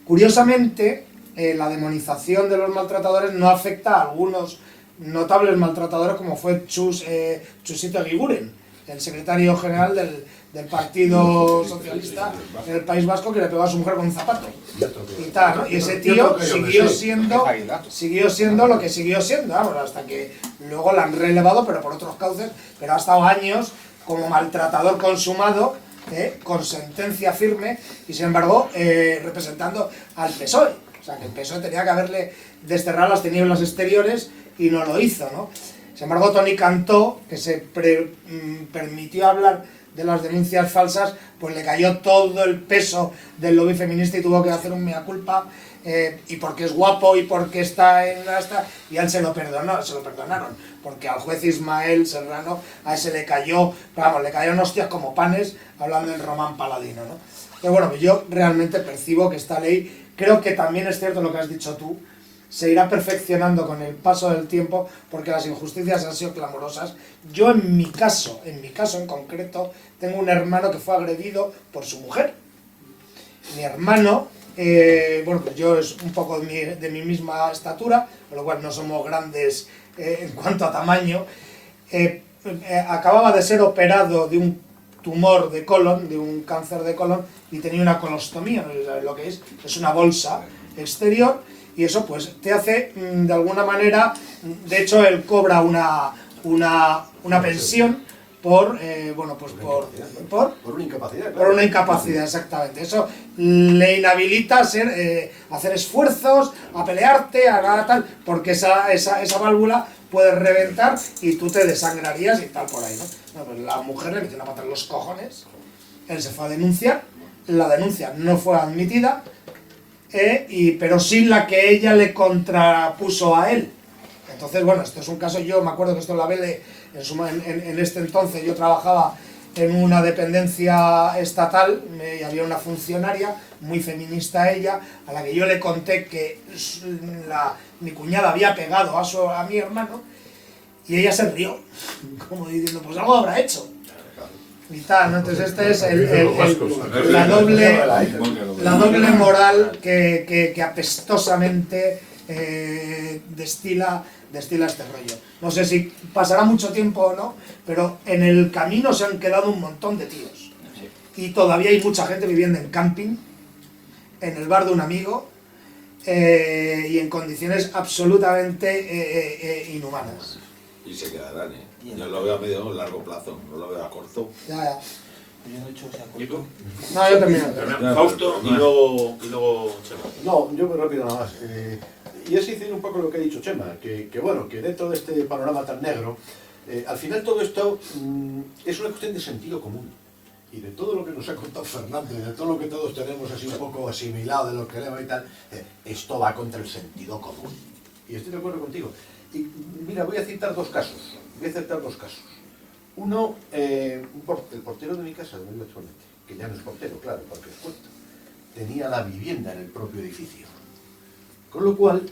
Curiosamente, la demonización de los maltratadores no afecta a algunos notables maltratadores, como fue Chusito Eguiguren, el secretario general del Partido Socialista en el País Vasco, que le pegó a su mujer con un zapato y tal, ¿no? Y ese tío siguió siendo lo que siguió siendo, vamos, hasta que luego la han relevado, pero por otros cauces, pero ha estado años como maltratador consumado, con sentencia firme, y sin embargo representando al PSOE. O sea, que el PSOE tenía que haberle desterrado las tinieblas exteriores y no lo hizo, ¿no? Sin embargo, Toni Cantó, que se permitió hablar de las denuncias falsas, pues le cayó todo el peso del lobby feminista y tuvo que hacer un mea culpa, y porque es guapo y porque está en esta, y a él se lo perdonaron, porque al juez Ismael Serrano a ese le cayó, vamos, le cayeron hostias como panes, hablando en Román Paladino, ¿no? Pero bueno, yo realmente percibo que esta ley, creo que también es cierto lo que has dicho tú, se irá perfeccionando con el paso del tiempo, porque las injusticias han sido clamorosas. Yo en mi caso en concreto, tengo un hermano que fue agredido por su mujer. Mi hermano, bueno, pues yo es un poco de mi misma estatura, con lo cual no somos grandes en cuanto a tamaño. Acababa de ser operado de un tumor de colon, de un cáncer de colon, y tenía una colostomía, no sé si sabes lo que es una bolsa exterior. Y eso pues te hace, de alguna manera, de hecho él cobra una pensión por, bueno, pues por una incapacidad. Por una incapacidad, exactamente. Eso le inhabilita a hacer esfuerzos, a pelearte, a nada tal, porque esa válvula puede reventar y tú te desangrarías y tal por ahí, ¿no? Bueno, pues la mujer le metió una pata en los cojones, él se fue a denunciar, la denuncia no fue admitida, pero sí la que ella le contrapuso a él. Entonces, bueno, esto es un caso, yo me acuerdo que esto en la Vele, en este entonces yo trabajaba en una dependencia estatal y había una funcionaria, muy feminista ella, a la que yo le conté que mi cuñada había pegado a mi hermano, y ella se rió, como diciendo, pues algo habrá hecho. Y tal, ¿no? Entonces este es la doble moral que apestosamente destila este rollo. No sé si pasará mucho tiempo o no, pero en el camino se han quedado un montón de tíos. Y todavía hay mucha gente viviendo en camping, en el bar de un amigo, y en condiciones absolutamente inhumanas. Y se quedarán, Yo lo veo a medio o largo plazo, no lo veo a corto. Ya. Yo no he hecho esa ¿Y tú? No, yo termino. Fausto y luego Chema. No, yo muy rápido nada más. Y es decir un poco lo que ha dicho Chema, que bueno, que dentro de este panorama tan negro, al final todo esto es una cuestión de sentido común. Y de todo lo que nos ha contado Fernando y de todo lo que todos tenemos así un poco asimilado de lo que leemos y tal, esto va contra el sentido común. Y estoy de acuerdo contigo. Y mira, voy a citar dos casos. Uno, el portero de mi casa, donde vivo actualmente, que ya no es portero, claro, porque es puerto, tenía la vivienda en el propio edificio. Con lo cual,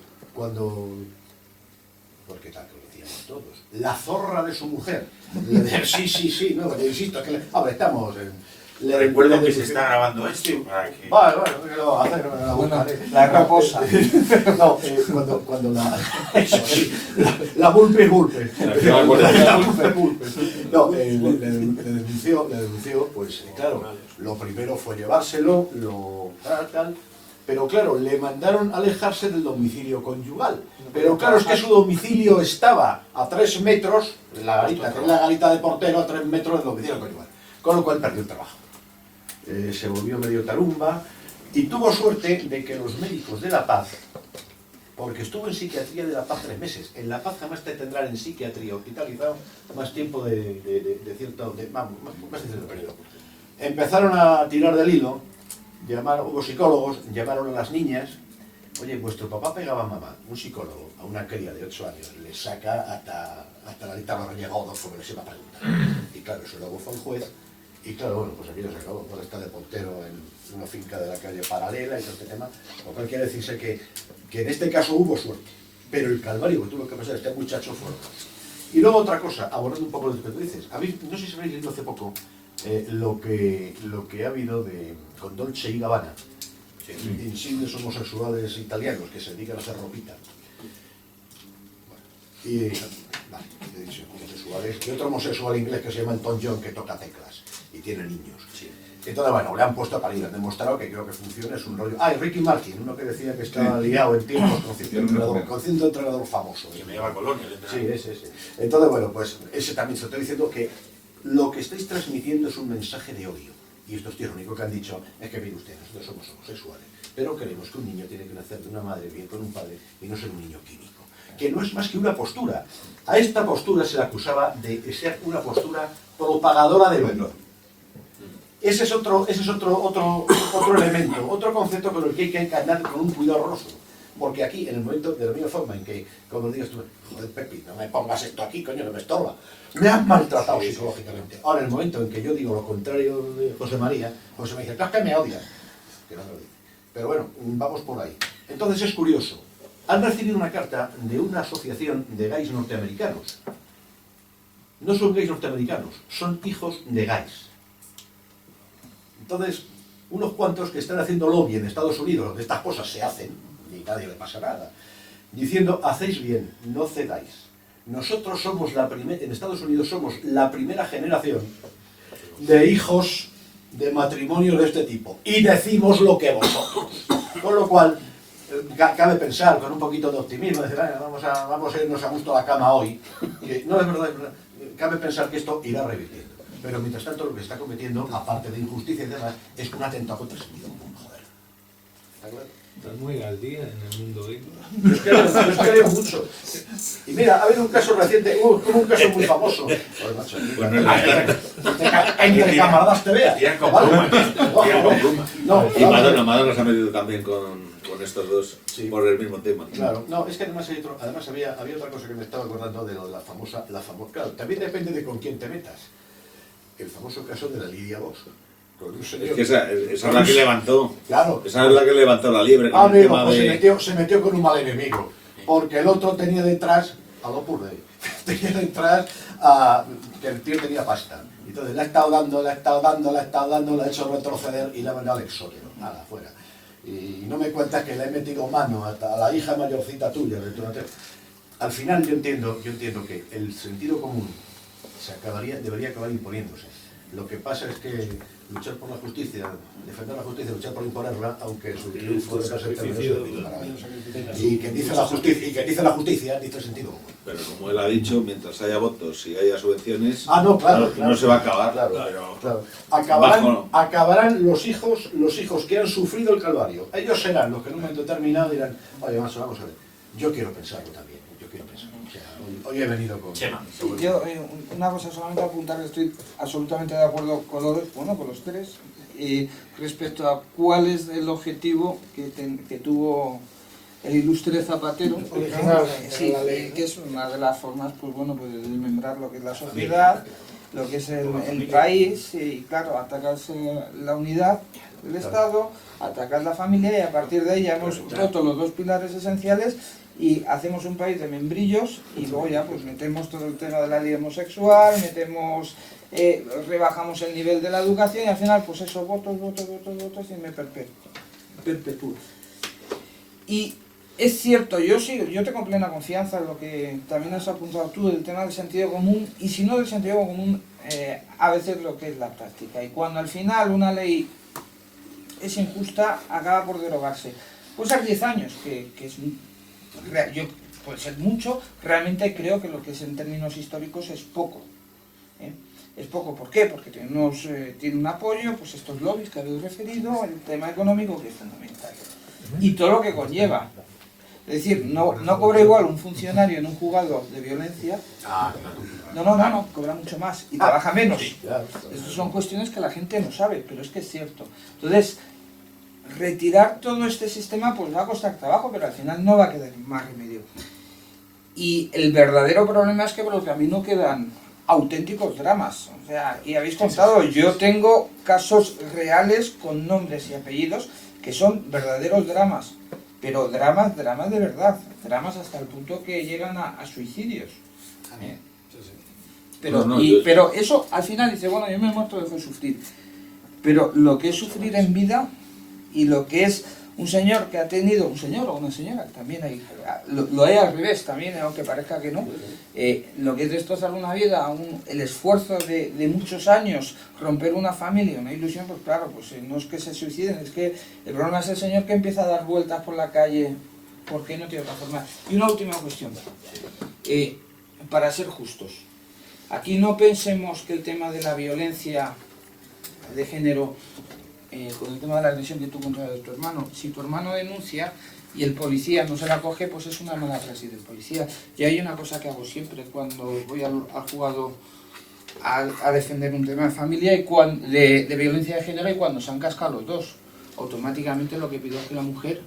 porque tal que lo decíamos todos, la zorra de su mujer, sí, no, le insisto, que estamos en... Le recuerdo que se está grabando esto para que... Vale, ¿qué lo vamos a hacer? Bueno, la raposa. No, cuando eso sí, la vulpe. No, le denunció, pues claro, lo primero fue llevárselo, tal, pero claro, le mandaron alejarse del domicilio conyugal. Pero claro, es que su domicilio estaba a 3 metros, la garita de portero, a 3 metros del domicilio conyugal. Con lo cual perdió el trabajo. Se volvió medio tarumba y tuvo suerte de que los médicos de La Paz, porque estuvo en psiquiatría de La Paz 3 meses, en La Paz jamás te tendrán en psiquiatría hospitalizado más tiempo más de cierto periodo. Empezaron a tirar del hilo, hubo psicólogos, llamaron a las niñas, oye, vuestro papá pegaba a mamá, un psicólogo, a una cría de 8 años, le saca hasta la guitarra renegado, fue lo que se iba a preguntar. Y claro, eso luego fue al juez, Y claro, bueno, pues aquello se acabó. Ahora está de portero en una finca de la calle Paralela y todo este tema. Lo cual quiere decirse que en este caso hubo suerte. Pero el calvario que tuvo que pasar este muchacho fue... Y luego otra cosa, abordando un poco lo que tú dices. No sé si habéis leído hace poco lo que ha habido con Dolce y Gabbana. Insignes homosexuales italianos que se dedican a hacer ropita. Bueno, vale, he dicho homosexuales. Y otro homosexual inglés que se llama Elton John, que toca teclas y tiene niños. Sí. Entonces, bueno, le han puesto a parir, han demostrado que creo que funciona, es un rollo. Ah, y Ricky Martin, uno que decía que estaba liado en tiempos con cierto entrenador famoso. Que me lleva a Colonia. Sí, ese. Entonces, bueno, pues ese también se lo estoy diciendo que lo que estáis transmitiendo es un mensaje de odio. Y esto es único que han dicho, es que mire usted, nosotros somos homosexuales, pero creemos que un niño tiene que nacer de una madre bien con un padre y no ser un niño químico. Que no es más que una postura. A esta postura se le acusaba de ser una postura propagadora del odio. Ese es otro elemento, otro concepto con el que hay que andar con un cuidado horroroso. Porque aquí, en el momento, de la misma forma en que, como digas tú, joder, Pepi, no me pongas esto aquí, coño, no me estorba. Me has maltratado psicológicamente. Ahora, en el momento en que yo digo lo contrario de José María, José me dice, es que me odias. Que no me lo dice. Pero bueno, vamos por ahí. Entonces es curioso. Han recibido una carta de una asociación de gays norteamericanos. No son gays norteamericanos, son hijos de gays. Entonces, unos cuantos que están haciendo lobby en Estados Unidos, donde estas cosas se hacen, y nadie le pasa nada, diciendo, hacéis bien, no cedáis. Nosotros somos en Estados Unidos somos la primera generación de hijos de matrimonios de este tipo, y decimos lo que vosotros. Con lo cual, cabe pensar, con un poquito de optimismo, decir, vamos a irnos a gusto a la cama hoy. Y, no, es verdad, cabe pensar que esto irá revirtiendo. Pero mientras tanto lo que está cometiendo, aparte de injusticia y demás, es un atentado contra el sentido común, joder. ¿Está claro? Estás muy al día en el mundo gay. Yo es que leo mucho. Y mira, ha habido un caso reciente, un caso muy famoso. Joder, macho, entre camaradas te veas. Y Madonna se ha metido también con estos dos, sí, por el mismo tema. Claro, no, es que además había otra cosa que me estaba acordando de la famosa. Claro, también depende de con quién te metas. El famoso caso de la Lidia Bosch. Es que esa es la que levantó. Claro. Esa es la que levantó la liebre. Amigo, pues se metió con un mal enemigo. Porque el otro tenía detrás a lo puro. Tenía detrás que el tío tenía pasta. Entonces le ha estado dando, le ha hecho retroceder y le ha mandado al exógeno. Nada, fuera. Y no me cuentas que le he metido mano hasta a la hija mayorcita tuya. Al final yo entiendo que el sentido común debería acabar imponiéndose. Lo que pasa es que luchar por la justicia, defender la justicia, luchar por imponerla, aunque su triunfo debe ser terminado. Y quien dice la justicia dice el sentido común. Pero como él ha dicho, mientras haya votos y haya subvenciones, no, claro, no se va a acabar. Claro. Acabarán los hijos que han sufrido el calvario. Ellos serán los que en un momento determinado dirán, oye, macho, vamos a ver, yo quiero pensarlo también, O sea, hoy he venido con... Sí, yo, una cosa solamente apuntar, estoy absolutamente de acuerdo con los tres, respecto a cuál es el objetivo que tuvo el ilustre Zapatero, sí, que es una de las formas, pues de desmembrar lo que es la sociedad, lo que es el país, y claro, atacar la unidad del Estado, atacar la familia, y a partir de ahí ya hemos roto los dos pilares esenciales y hacemos un país de membrillos, y luego ya pues metemos todo el tema de la ley homosexual, rebajamos el nivel de la educación, y al final pues eso, votos, y me perpetúo. Y es cierto, yo tengo plena confianza en lo que también has apuntado tú, del tema del sentido común, y si no del sentido común, a veces lo que es la práctica. Y cuando al final una ley es injusta, acaba por derogarse. Puede ser 10 años, que es puede ser mucho, realmente creo que lo que es en términos históricos es poco. Es poco, ¿por qué? Porque tiene un apoyo, pues estos lobbies que habéis referido, el tema económico, que es fundamental. Y todo lo que conlleva. Es decir, no cobra igual un funcionario en un juzgado de violencia. No, cobra mucho más y trabaja menos. Estas son cuestiones que la gente no sabe, pero es que es cierto. Entonces, retirar todo este sistema pues va a costar trabajo, pero al final no va a quedar más remedio. Y el verdadero problema es que por el camino quedan auténticos dramas. O sea, aquí habéis contado, yo tengo casos reales con nombres y apellidos que son verdaderos dramas, pero dramas de verdad, dramas hasta el punto que llegan a suicidios. Pero, pero eso al final dice, bueno, yo me he muerto, dejo de sufrir. Pero lo que es sufrir en vida y lo que es un señor que ha tenido, un señor o una señora, también hay, lo hay al revés también, aunque parezca que no, lo que es destrozar una vida, el esfuerzo de muchos años, romper una familia, una ilusión, pues claro, pues no es que se suiciden, es que el problema es el señor que empieza a dar vueltas por la calle, porque no tiene otra forma. Y una última cuestión, para ser justos, aquí no pensemos que el tema de la violencia de género, con el tema de la agresión que tú contra tu hermano, si tu hermano denuncia y el policía no se la coge, pues es una mala praxis del policía. Y hay una cosa que hago siempre cuando voy al juzgado a defender un tema de familia y de violencia de género, y cuando se han cascado los dos, automáticamente lo que pido es que la mujer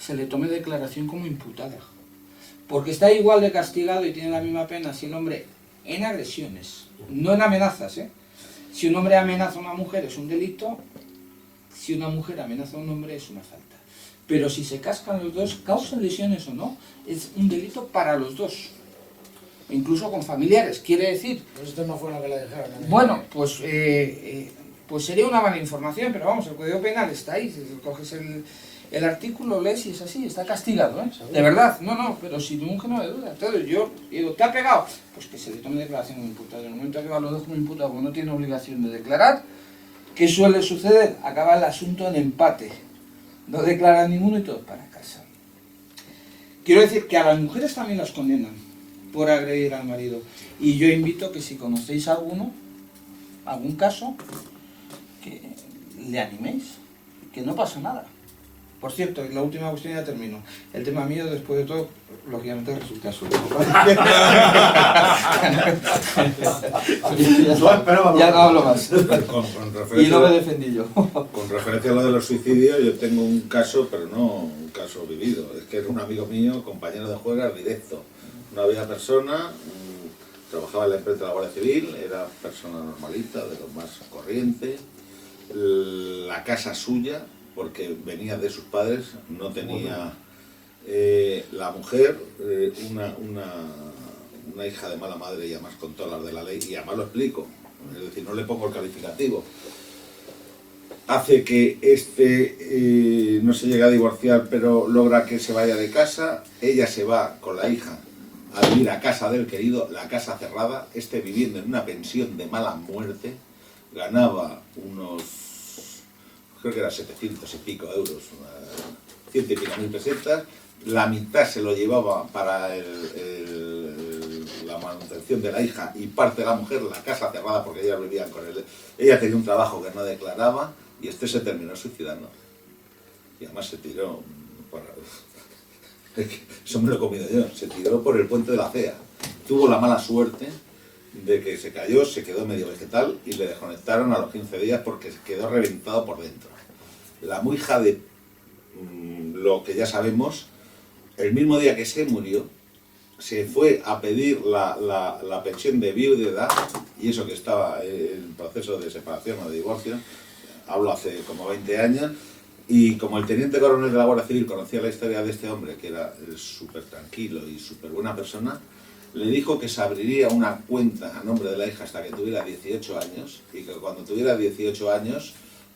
se le tome declaración como imputada, porque está igual de castigado y tiene la misma pena si el hombre en agresiones, no en amenazas, Si un hombre amenaza a una mujer es un delito, si una mujer amenaza a un hombre es una falta. Pero si se cascan los dos, causan lesiones o no, es un delito para los dos. Incluso con familiares, quiere decir... Pues esto no fue lo que le dijeron. Bueno, pues sería una mala información, pero vamos, el Código Penal está ahí, si coges el artículo, lees y es así, está castigado, de verdad, no, pero si tu mujer no le duda. Entonces yo digo, ¿te ha pegado? Pues que se le tome declaración como imputado. En el momento que va los dos como imputado, porque no tiene obligación de declarar, ¿qué suele suceder? Acaba el asunto en empate. No declara ninguno y todos para casa. Quiero decir que a las mujeres también las condenan por agredir al marido. Y yo invito que si conocéis algún caso, que le animéis, que no pasa nada. Por cierto, y la última cuestión ya termino. El tema mío, después de todo, lógicamente resulta absurdo. Ya no hablo más. Y no me defendí yo. Con referencia a lo de los suicidios, yo tengo un caso, pero no un caso vivido. Es que era un amigo mío, compañero de juego directo. Una bella persona, trabajaba en la empresa de la Guardia Civil, era persona normalita, de lo más corriente. La casa suya, porque venía de sus padres, no tenía la mujer, una hija de mala madre y además con todas las de la ley, y además lo explico, es decir, no le pongo el calificativo. Hace que no se llegue a divorciar, pero logra que se vaya de casa, ella se va con la hija a vivir a casa del querido, la casa cerrada, viviendo en una pensión de mala muerte, ganaba unos... creo que eran 700 y pico euros, 100 y pico mil pesetas, la mitad se lo llevaba para la manutención de la hija y parte de la mujer, la casa cerrada porque ellas vivían con él. Ella tenía un trabajo que no declaraba y se terminó suicidando. Y además se tiró, eso me lo he comido yo, se tiró por el puente de la Cea. Tuvo la mala suerte de que se cayó, se quedó medio vegetal y le desconectaron a los 15 días porque quedó reventado por dentro. La muy hija de lo que ya sabemos, el mismo día que se murió, se fue a pedir la pensión de viudedad, y eso que estaba en proceso de separación o de divorcio, hablo hace como 20 años, y como el teniente coronel de la Guardia Civil conocía la historia de este hombre, que era súper tranquilo y súper buena persona, le dijo que se abriría una cuenta a nombre de la hija hasta que tuviera 18 años, y que cuando tuviera 18 años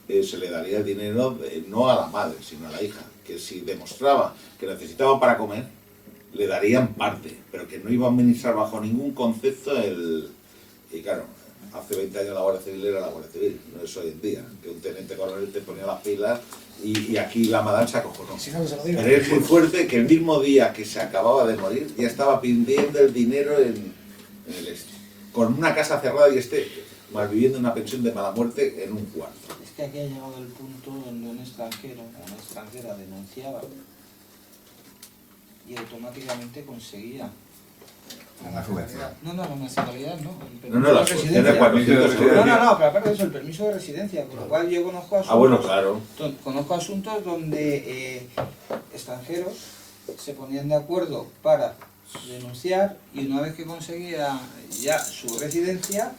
se le daría el dinero no a la madre, sino a la hija, que si demostraba que necesitaba para comer, le darían parte, pero que no iba a administrar bajo ningún concepto Y claro, hace 20 años la Guardia Civil era la Guardia Civil, no es hoy en día, que un teniente coronel te ponía las pilas y aquí la madame se acojonó. Pero es muy fuerte que el mismo día que se acababa de morir ya estaba pidiendo el dinero en el con una casa cerrada y malviviendo una pensión de mala muerte en un cuarto. Es que aquí ha llegado el punto donde un extranjero o una extranjera denunciaba y automáticamente conseguía la nacionalidad. No, la nacionalidad no. La residencia. No, pero aparte de eso, el permiso de residencia, con lo cual yo conozco asuntos, conozco asuntos donde extranjeros se ponían de acuerdo para denunciar y una vez que conseguía ya su residencia,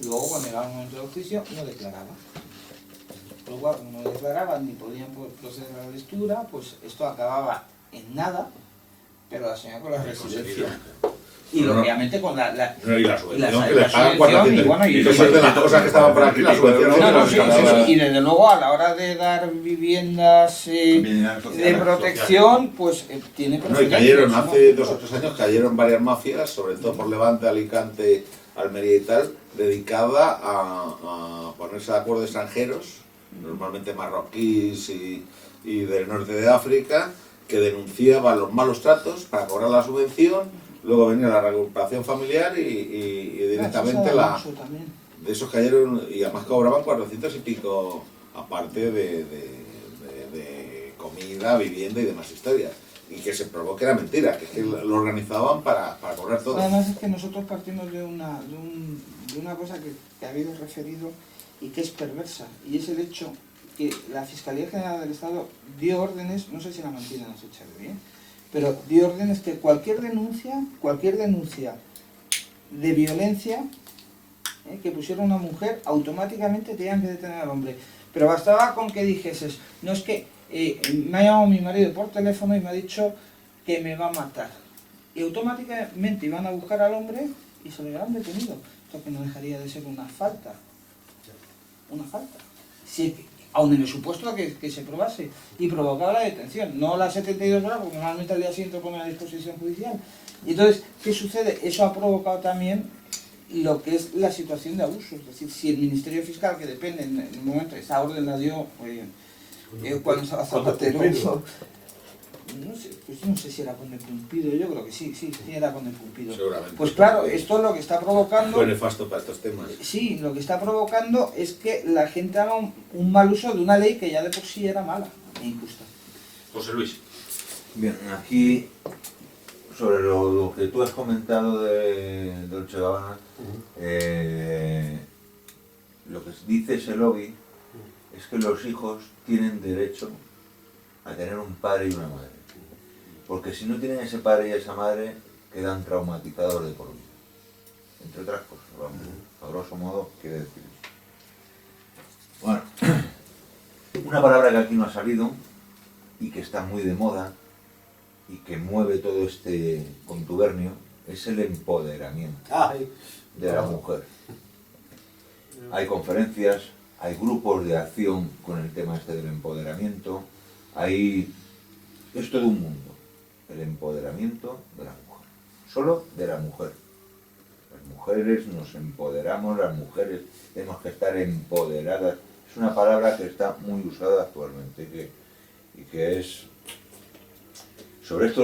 Luego, cuando llegaba el momento del juicio, no declaraba. Por lo cual, como no declaraban ni podían proceder a la lectura, pues esto acababa en nada, pero la señora con la residencia. Y No, obviamente con la No, y la subvención la que le pagan subvención, 400. y bueno, y eso es de las cosas que estaban por aquí, la subvención. no, no, que sí, nos sí, daba. sí. Y desde luego a la hora de dar viviendas de protección, pues tiene No, y preferencias, cayeron, ¿no? hace 2 o 3 años cayeron varias mafias, sobre todo por Levante, Alicante, Almería y tal, dedicada a ponerse de acuerdo extranjeros, normalmente marroquíes y del norte de África, que denunciaban los malos tratos para cobrar la subvención, luego venía la recuperación familiar y directamente de esos cayeron, y además cobraban 400 y pico, aparte de comida, vivienda y demás historias. Y que se probó que era mentira, que lo organizaban para cobrar todo. Además es que nosotros partimos de una cosa que ha habido referido y que es perversa, y es el hecho que la Fiscalía General del Estado dio órdenes, no sé si la mantienen a fecha de bien, pero dio órdenes que cualquier denuncia de violencia que pusiera una mujer, automáticamente tenían que detener al hombre. Pero bastaba con que dijeses, no es que me ha llamado mi marido por teléfono y me ha dicho que me va a matar. Y automáticamente iban a buscar al hombre y se lo habían detenido. Esto que no dejaría de ser una falta. Una falta. Si, aun en el supuesto que se probase y provocaba la detención, no las 72 horas, porque normalmente al día siguiente pone a disposición judicial. Y entonces, ¿qué sucede? Eso ha provocado también lo que es la situación de abuso. Es decir, si el Ministerio Fiscal, que depende en el momento, esa orden la dio cuando estaba Zapatero, no sé si era con el Pumpido, yo creo que sí era con el Pumpido. Seguramente. Pues claro, esto lo que está provocando... Fue nefasto para estos temas. Sí, lo que está provocando es que la gente haga un mal uso de una ley que ya de por sí era mala e injusta. José Luis. Bien, aquí, sobre lo que tú has comentado de Dolce Gabbana, lo que dice ese lobby es que los hijos tienen derecho a tener un padre y una madre. Porque si no tienen ese padre y esa madre, quedan traumatizados de por vida. Entre otras cosas, vamos, a grosso modo quiere decir eso. Bueno, una palabra que aquí no ha salido y que está muy de moda y que mueve todo este contubernio es el empoderamiento de la mujer. Hay conferencias, hay grupos de acción con el tema este del empoderamiento, es todo un mundo, el empoderamiento de la mujer, solo de la mujer. Las mujeres nos empoderamos, las mujeres tenemos que estar empoderadas. Es una palabra que está muy usada actualmente y que es... Sobre esto,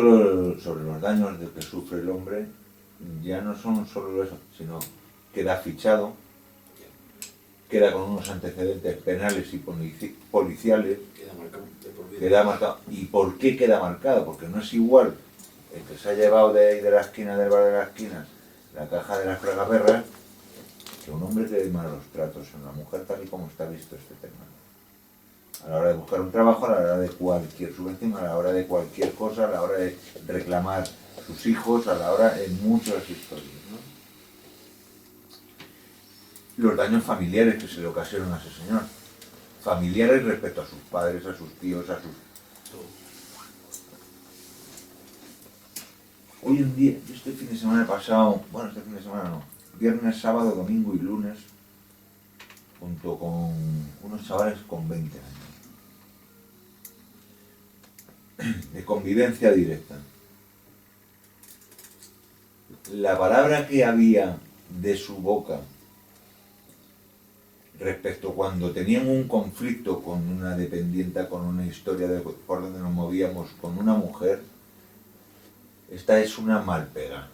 sobre los daños de que sufre el hombre, ya no son solo eso, sino queda fichado, queda con unos antecedentes penales y policiales, queda marcado. ¿Y por qué queda marcado? Porque no es igual el que se ha llevado de ahí de la esquina del bar de las esquinas la caja de las fragaperras que un hombre que dé malos tratos en la mujer, tal y como está visto este tema. A la hora de buscar un trabajo, a la hora de cualquier subvención, a la hora de cualquier cosa, a la hora de reclamar sus hijos, a la hora de muchas historias, ¿no? Los daños familiares que se le ocasionan a ese señor. Familiares respecto a sus padres, a sus tíos, a sus... Hoy en día, yo este fin de semana pasado, bueno, este fin de semana no, viernes, sábado, domingo y lunes, junto con unos chavales con 20 años, de convivencia directa. La palabra que había de su boca respecto cuando tenían un conflicto con una dependienta, con una historia de por donde nos movíamos, con una mujer, esta es una malpega.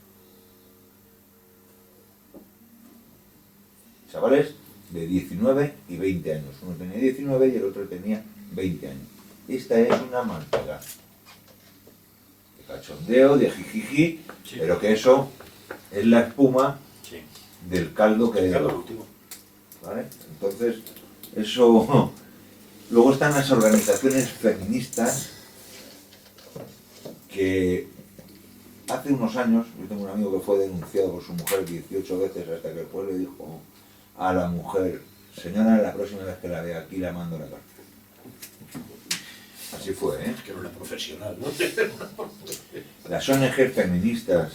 Chavales de 19 y 20 años. Uno tenía 19 y el otro tenía 20 años. Esta es una malpega. De cachondeo, de jijiji, sí. Pero que eso es la espuma del caldo que... ¿Vale? Entonces, eso... Luego están las organizaciones feministas que hace unos años, yo tengo un amigo que fue denunciado por su mujer 18 veces hasta que el juez le dijo a la mujer: señora, la próxima vez que la vea aquí la mando a la cárcel. Así fue, ¿eh? Es que era una profesional, ¿no? Las ONG feministas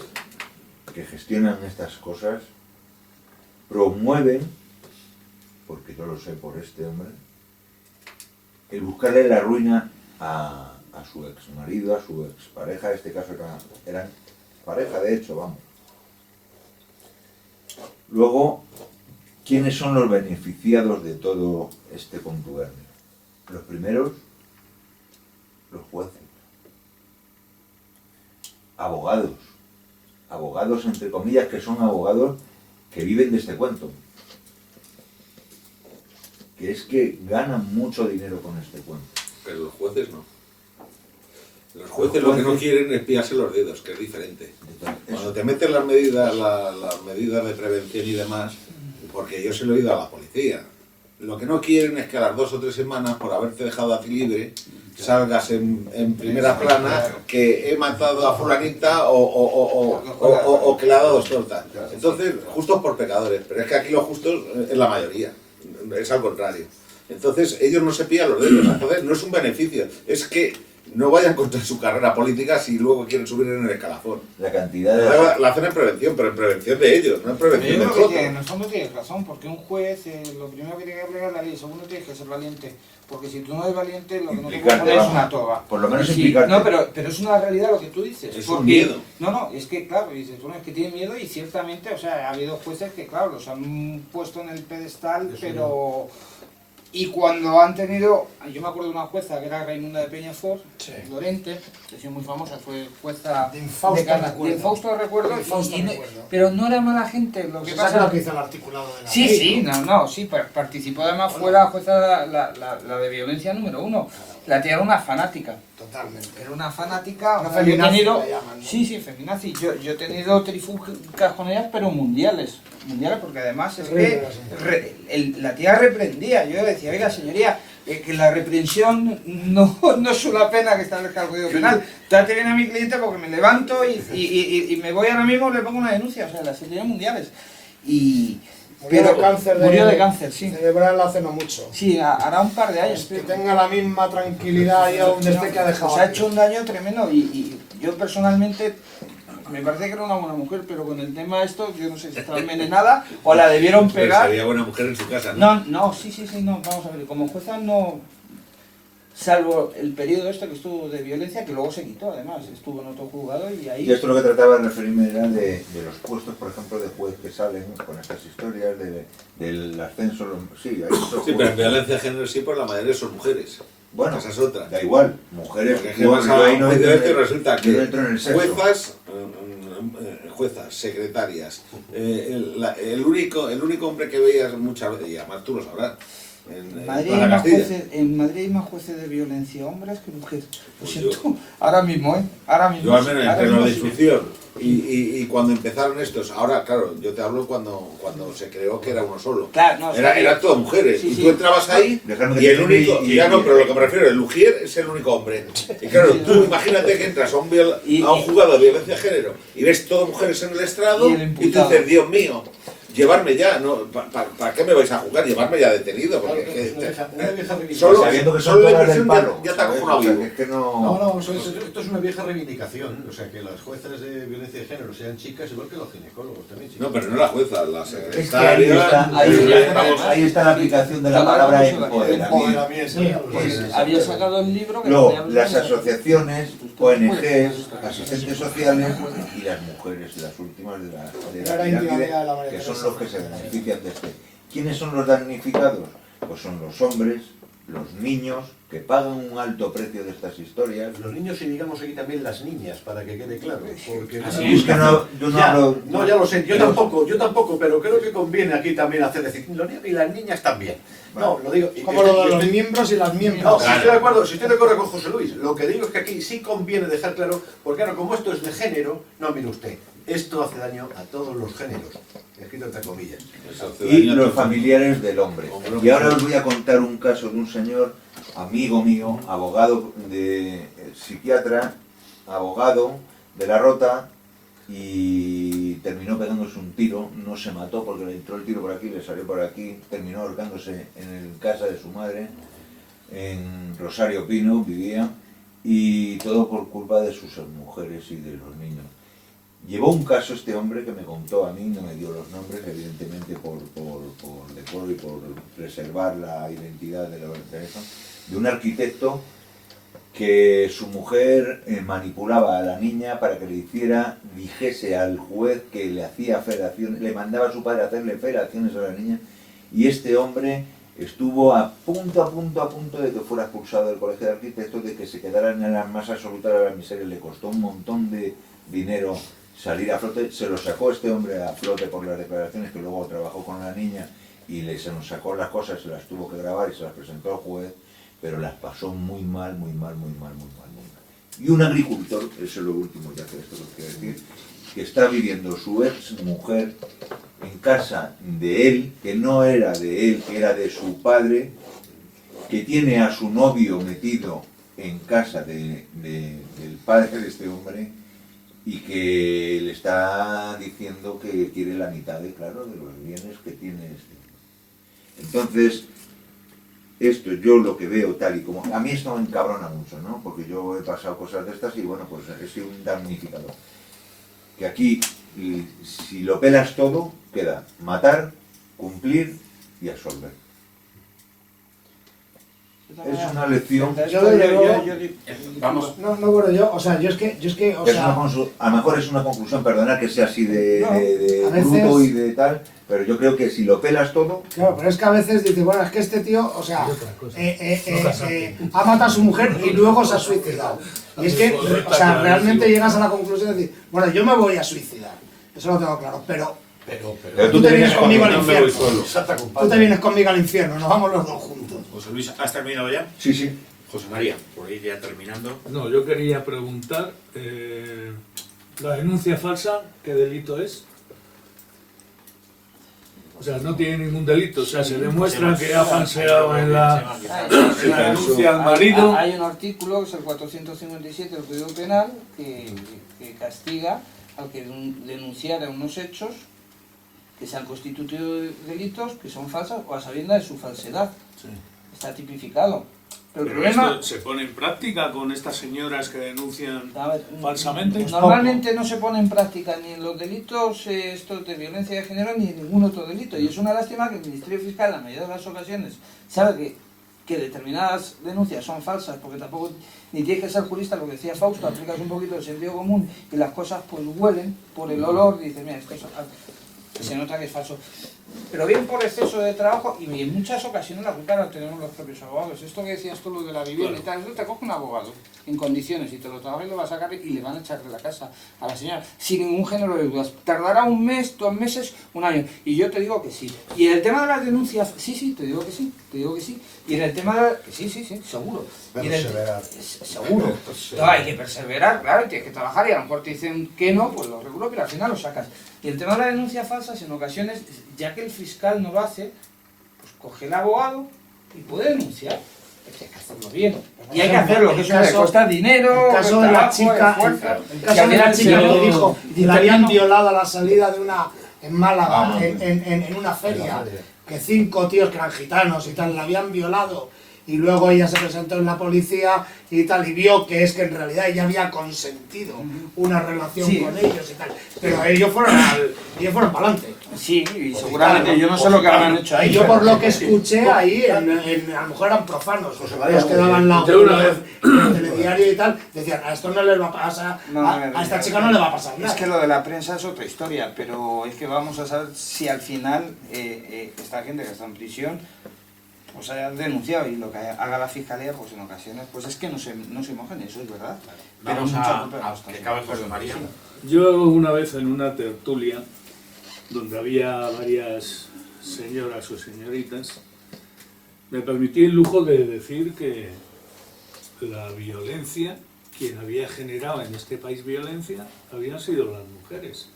que gestionan estas cosas promueven, porque yo lo sé por este hombre, el buscarle la ruina a su ex marido, a su ex pareja, en este caso eran pareja, de hecho, vamos. Luego, ¿quiénes son los beneficiados de todo este contubernio? Los primeros, los jueces. Abogados entre comillas, que son abogados que viven de este cuento. Que es que ganan mucho dinero con este cuento. Pero los jueces no. Los jueces lo que no quieren es pillarse los dedos, que es diferente. Cuando te metes las medidas de prevención y demás, porque yo se lo he oído a la policía, lo que no quieren es que a las 2 o 3 semanas, por haberte dejado a ti libre, salgas en primera plana que he matado a fulanita o que le ha dado 2 tortas. Entonces, justos por pecadores, pero es que aquí los justos es la mayoría, es al contrario. Entonces, ellos no se pillan los dedos, entonces no es un beneficio, es que no vayan contra su carrera política si luego quieren subir en el escalafón. La cantidad de... La hacen en prevención, pero en prevención de ellos, no en prevención de nosotros. En el fondo tienes razón, porque un juez lo primero que tiene que aplicar es la ley, segundo tienes que ser valiente, porque si tú no eres valiente lo que no te puedes poner es una toga. Por lo menos Sí, implicarte. no, pero es una realidad lo que tú dices. Es porque, un miedo. No, es que claro, dices, bueno, es que tienen miedo y ciertamente, o sea, ha habido jueces que claro, los han puesto en el pedestal, Eso pero... Y cuando han tenido, yo me acuerdo de una jueza que era Raimunda de Peñafort, Lorente, que es muy famosa, fue jueza De Infausto recuerdo. de Infausto recuerdo, De Infausto y no- recuerdo. pero no era mala gente, lo que Pues pasa es lo que hizo el articulado de la Sí, ley, sí, ¿no? sí, participó además, fue la jueza la de violencia número 1. La tía era una fanática. Totalmente. Era una fanática, Una o sea, yo he feminazi tenido, la llaman, ¿no? sí, feminazi, yo he tenido trifulcas con ellas, pero mundiales, porque además es que la tía reprendía, yo decía, oiga señoría, que la reprensión no es una pena que establezca el Código Penal, trate bien a mi cliente porque me levanto y me voy ahora mismo, le pongo una denuncia, o sea, las he tenido mundiales, y... Murió de cáncer, sí. Celebrarla hace no mucho. Sí, hará un par de años. Que tenga la misma tranquilidad ahí donde esté que ha dejado. Pues ha hecho un daño tremendo y yo personalmente me parece que era una buena mujer, pero con el tema esto yo no sé si estaba envenenada o la debieron Pero pegar. sería buena mujer en su casa, ¿no? No, sí, no, vamos a ver, como jueza no, salvo el periodo este que estuvo de violencia, que luego se quitó además, estuvo en otro juzgado y ahí... Y esto lo que trataba de referirme era de los puestos, por ejemplo, de juez que salen con estas historias, del ascenso, sí, hay muchos Sí, pero en jueces. violencia de género sí, por la mayoría son mujeres. Bueno, Esa es otra. da igual, mujeres, Porque es que vas a ahí no un juicio entro este y en el- resulta yo no que entro en el sexo. juezas, secretarias, el único hombre que veías muchas veces, y además tú lo sabrás, en Madrid toda hay la más Castilla. jueces, en Madrid hay más jueces de violencia hombres que mujeres. Lo Pues siento. Ahora mismo, Ahora mismo. Yo al menos ahora entre mismo los de sí. instrucción y cuando empezaron estos, ahora claro, yo te hablo cuando se creó que era uno solo. Claro, no, Era todas mujeres. Sí, y sí. tú entrabas ahí Dejarme y que el termine único. y- Ya no, pero lo que me refiero, el Lugier es el único hombre. Y claro, tú imagínate que entras a un juzgado de violencia de género y ves todas mujeres en el estrado Y el y tú imputado. dices, Dios mío, llevarme ya, ¿no? ¿Para qué me vais a juzgar? Llevarme ya detenido. Porque Claro, es una vieja reivindicación. solo, sabiendo que son solo la todas del impresión palo. ya te ha ¿sabes? cojonado O sea, vivo. que es que No, esto es una vieja reivindicación. O sea, que las juezas de violencia de género sean chicas, igual que los ginecólogos también. Chicas. No, pero no la jueza, la Es que secretaria. ahí está la aplicación de la palabra empoderamiento. Empoderamiento. Había sacado el libro que Luego, te habla las de- asociaciones, ONGs, asistentes sociales y las mujeres, las últimas de la Era intimidad de la María pirámide, que son Teresa. los que se benefician de este. ¿Quiénes son los damnificados? Pues son los hombres, los niños, que pagan un alto precio de estas historias. Los niños y digamos aquí también las niñas, para que quede claro. Porque Así es que no, yo no Ya, hablo... no, ya lo sé, yo tampoco, pero creo que conviene aquí también hacer decir, los niños y las niñas también. No, lo digo. Como lo de los miembros y las miembros. No, si estoy de acuerdo con José Luis, lo que digo es que aquí sí conviene dejar claro, porque claro, como esto es de género, no, mire usted, esto hace daño a todos los géneros, escrito entre comillas. Y los familiares del hombre. Y ahora os voy a contar un caso de un señor, amigo mío, abogado de psiquiatra, abogado de la Rota, y terminó pegándose un tiro, no se mató porque le entró el tiro por aquí, le salió por aquí, terminó ahorcándose en casa de su madre, en Rosario Pino vivía, y todo por culpa de sus mujeres y de los niños. Llevó un caso este hombre que me contó a mí, no me dio los nombres, evidentemente por decoro y por preservar la identidad de la empresa, de un arquitecto que su mujer manipulaba a la niña para que le dijese al juez que le hacía felaciones, le mandaba a su padre a hacerle felaciones a la niña, y este hombre estuvo a punto de que fuera expulsado del colegio de arquitectos, de que se quedara en la más absoluta de la miseria. Le costó un montón de dinero salir a flote, se lo sacó este hombre a flote por las declaraciones, que luego trabajó con la niña y se nos sacó las cosas, se las tuvo que grabar y se las presentó al juez, pero las pasó muy mal. Y un agricultor, eso es lo último ya que esto lo quiero decir, que está viviendo su ex mujer en casa de él, que no era de él, que era de su padre, que tiene a su novio metido en casa del padre de este hombre, y que le está diciendo que quiere la mitad de los bienes que tiene este. Entonces, esto yo lo que veo tal y como... A mí esto me encabrona mucho, ¿no? Porque yo he pasado cosas de estas y bueno, pues he sido un damnificador. Que aquí, si lo pelas todo, queda matar, cumplir y absolver. Es una lección. Vamos. No, bueno, yo es que, o sea, A lo mejor es una conclusión, perdonad que sea así de a veces, bruto y de tal, pero yo creo que si lo pelas todo... Claro, pero es que a veces dice, bueno, es que este tío, o sea, ha matado a su mujer y luego se ha suicidado. Y es que, o sea, realmente llegas a la conclusión de decir, bueno, yo me voy a suicidar, eso lo tengo claro, pero tú te vienes conmigo al infierno. Tú te vienes conmigo al infierno, nos vamos los dos juntos. José Luis, ¿has terminado ya? Sí. José María, por ir ya terminando. No, yo quería preguntar, ¿la denuncia falsa qué delito es? O sea, no tiene ningún delito, o sea, se demuestra que ha falseado en la denuncia al marido. Hay un artículo, que es el 457 del Código Penal, que castiga al que denunciara unos hechos que se han constituido delitos, que son falsas, o a sabiendas de su falsedad. Sí. Está tipificado. Pero el Pero problema... esto se pone en práctica con estas señoras que denuncian A ver, falsamente. normalmente no se pone en práctica ni en los delitos estos de violencia de género ni en ningún otro delito, y es una lástima que el Ministerio Fiscal en la mayoría de las ocasiones sabe que determinadas denuncias son falsas, porque tampoco ni tienes que ser jurista, lo que decía Fausto, aplicas un poquito de sentido común y las cosas pues huelen por el olor, y dices, mira, esto es, se nota que es falso. Pero bien por exceso de trabajo, y en muchas ocasiones la culpa la tenemos los propios abogados. Esto que decías tú, lo de la vivienda y tal, eso te coge un abogado en condiciones y te lo trabaja y lo va a sacar y le van a echar de la casa a la señora sin ningún género de dudas. Tardará un mes, 2 meses, un año, y yo te digo que sí. Y en el tema de las denuncias, sí, te digo que sí. Y en el tema de la... sí, seguro. Perseverar. Seguro. No, hay que perseverar, claro, y tienes que trabajar, y a lo mejor te dicen que no, pues lo regulo, pero al final lo sacas. Y el tema de la denuncia falsa, en ocasiones, ya que el fiscal no lo hace, pues coge el abogado y puede denunciar. Pero hay que hacerlo bien. Y hay que hacerlo, que eso le cuesta dinero, el caso de la chica, el caso de la chica que dijo que la habían violado a la salida de una, en Málaga, en una feria, que 5 tíos que eran gitanos y tal, la habían violado, y luego ella se presentó en la policía y tal, y vio que es que en realidad ella había consentido una relación con ellos y tal, pero ellos fueron para adelante. Sí, y seguramente yo no sé lo que habrán hecho ahí. Y yo por lo que escuché ahí, a lo mejor eran profanos, los que daban la en el telediario y tal, decían, a esto no les va a pasar, a esta chica no le va a pasar nada. Es que lo de la prensa es otra historia, pero es que vamos a saber si al final esta gente que está en prisión pues haya denunciado, y lo que haga la fiscalía pues en ocasiones pues es que no se mojen, eso es verdad. Pero Vamos mucha a culpa que acabe José María. Yo una vez en una tertulia, donde había varias señoras o señoritas, me permití el lujo de decir que la violencia, quien había generado en este país violencia, habían sido las mujeres.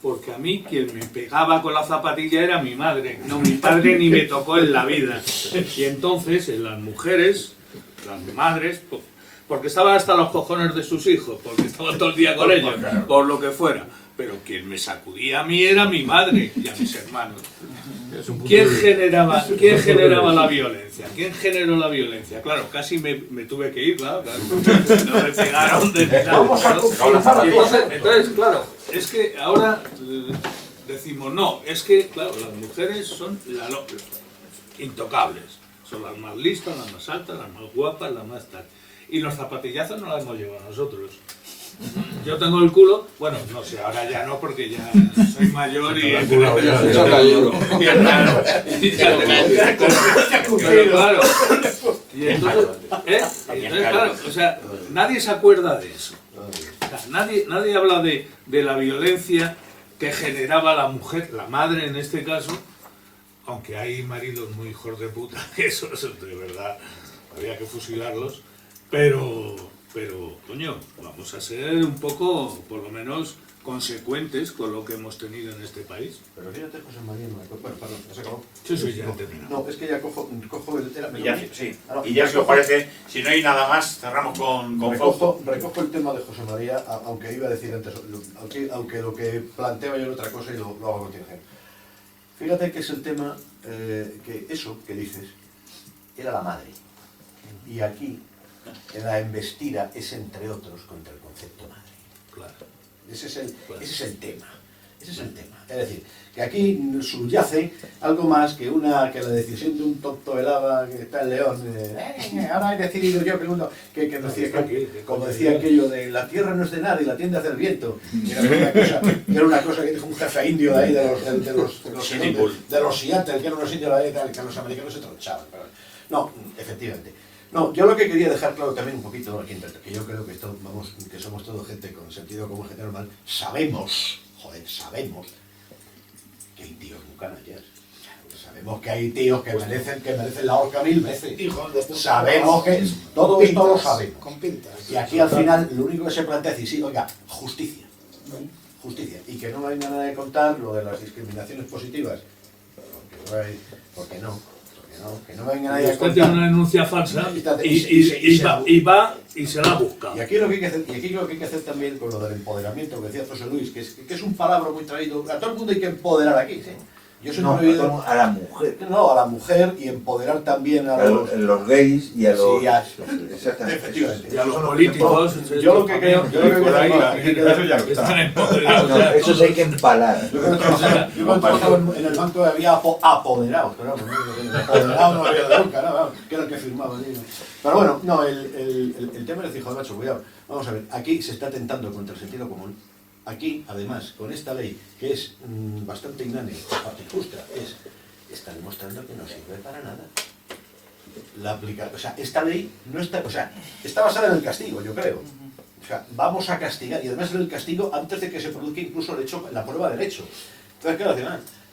Porque a mí quien me pegaba con la zapatilla era mi madre, no mi padre ni me tocó en la vida. Y entonces las mujeres, las madres, porque estaban hasta los cojones de sus hijos, porque estaban todo el día con ellos, por lo que fuera. Pero quien me sacudía a mí era mi madre y a mis hermanos. ¿Quién generaba la violencia? ¿Quién generó la violencia? Claro, casi me tuve que ir, claro. No me pegaron de nada. Entonces, claro, es que ahora decimos, no, es que, claro, las mujeres son intocables. Son las más listas, las más altas, las más guapas, las más tal. Y los zapatillazos no los hemos llevado nosotros. Yo tengo el culo, bueno, no sé, ahora ya no, porque ya soy mayor y pero claro, y entonces, claro, o sea, nadie se acuerda de eso. O sea, nadie habla de la violencia que generaba la mujer, la madre en este caso, aunque hay maridos muy hijos de puta, que eso de verdad había que fusilarlos, pero, coño, vamos a ser un poco, por lo menos, consecuentes con lo que hemos tenido en este país. Pero fíjate, José María, bueno, perdón, ¿ya se acabó? Sí, ya he terminado. No, es que ya cojo el... Y ya, sí. Y ya, si os parece, si no hay nada más, cerramos con Fausto. Recojo el tema de José María, aunque iba a decir antes, aunque lo que planteaba yo era otra cosa y lo hago a continuación. Fíjate que es el tema, que eso que dices, era la madre. Y aquí, en la embestida, es entre otros contra el concepto madre. Claro. Ese es el tema. Ese es el tema. Es decir, que aquí subyace algo más que la decisión de un tonto velaba que está en León. Ahora he decidido yo que uno que decía, como decía aquello de la tierra no es de nadie, la tiende hacia el viento. Era una cosa que dijo un jefe indio de ahí, de los Seattle, que eran unos indios de ahí, que los americanos se tronchaban. No, efectivamente. No, yo lo que quería dejar claro también un poquito aquí, que yo creo que somos todo gente con sentido común, gente normal, sabemos que hay tíos muy canallas. Sabemos que hay tíos que merecen la horca 1000 veces. Sabemos que todo esto lo sabemos. Con pintas. Y aquí al final lo único que se plantea es decir, sí, oiga, justicia. Justicia. Y que no me vengan a contar lo de las discriminaciones positivas. Porque no. Que no venga nadie a contar. Usted tiene una denuncia falsa y va y se la busca. Y aquí lo que hay que hacer también con lo del empoderamiento que decía José Luis, que es un palabra muy traído. A todo el mundo hay que empoderar aquí, ¿sí? Yo soy a la mujer. No, a la mujer y empoderar también a los gays y a los... Exactamente. Efectivamente. Y a los políticos. Yo lo que creo que están empoderados. Eso hay que empalar. Yo cuando trabajaba en el banco había apoderados, pero apoderados no había nunca, que era el que firmaba. Pero bueno, no, el tema es decir, joder, macho, cuidado. Vamos a ver, aquí se está atentando contra el sentido común. Aquí, además, con esta ley, que es bastante inane, aparte justa, está demostrando que no sirve para nada. Esta ley no está, está basada en el castigo, yo creo. O sea, vamos a castigar, y además en el castigo antes de que se produzca incluso la prueba de derecho. Entonces, ¿qué hace?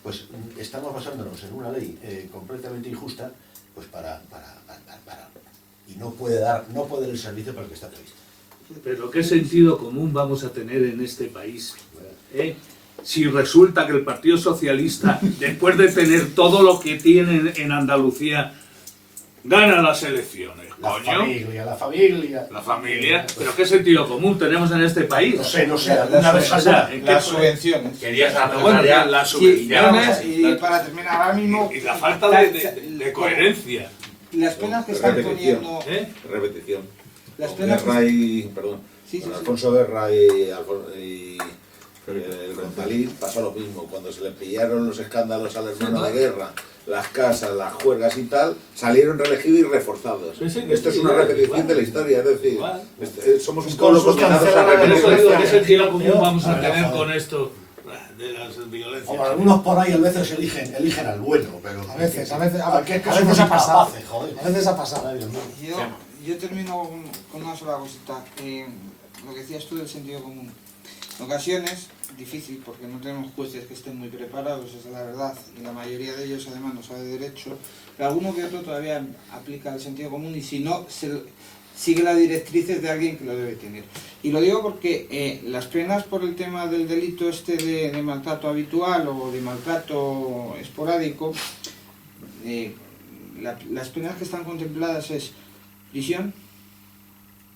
Pues estamos basándonos en una ley completamente injusta, pues y no puede dar el servicio para el que está previsto. Pero ¿qué sentido común vamos a tener en este país? Si resulta que el Partido Socialista, después de tener todo lo que tiene en Andalucía, gana las elecciones. La familia. ¿Pero qué sentido común tenemos en este país? No sé, alguna vez las subvenciones. Querías hablar ya las subvenciones. Y para terminar ahora mismo... Y la falta de coherencia. Las penas que están poniendo... Repetición. Las penas Alfonso Guerra y González pasó lo mismo. Cuando se le pillaron los escándalos al hermano de Guerra, las casas, las juergas y tal, salieron reelegidos y reforzados. Esto es una repetición de la historia, es decir, somos un pueblo condenados a repetir. ¿Qué sentido común vamos a tener con esto de las violencias? O algunos por ahí a veces eligen al bueno, pero... A veces ha pasado. A veces ha pasado. Yo termino con una sola cosita. Lo que decías tú del sentido común. En ocasiones, difícil, porque no tenemos jueces que estén muy preparados, esa es la verdad, y la mayoría de ellos además no sabe derecho, pero alguno que otro todavía aplica el sentido común y si no, sigue las directrices de alguien que lo debe tener. Y lo digo porque las penas por el tema del delito de maltrato habitual o de maltrato esporádico, las penas que están contempladas es prisión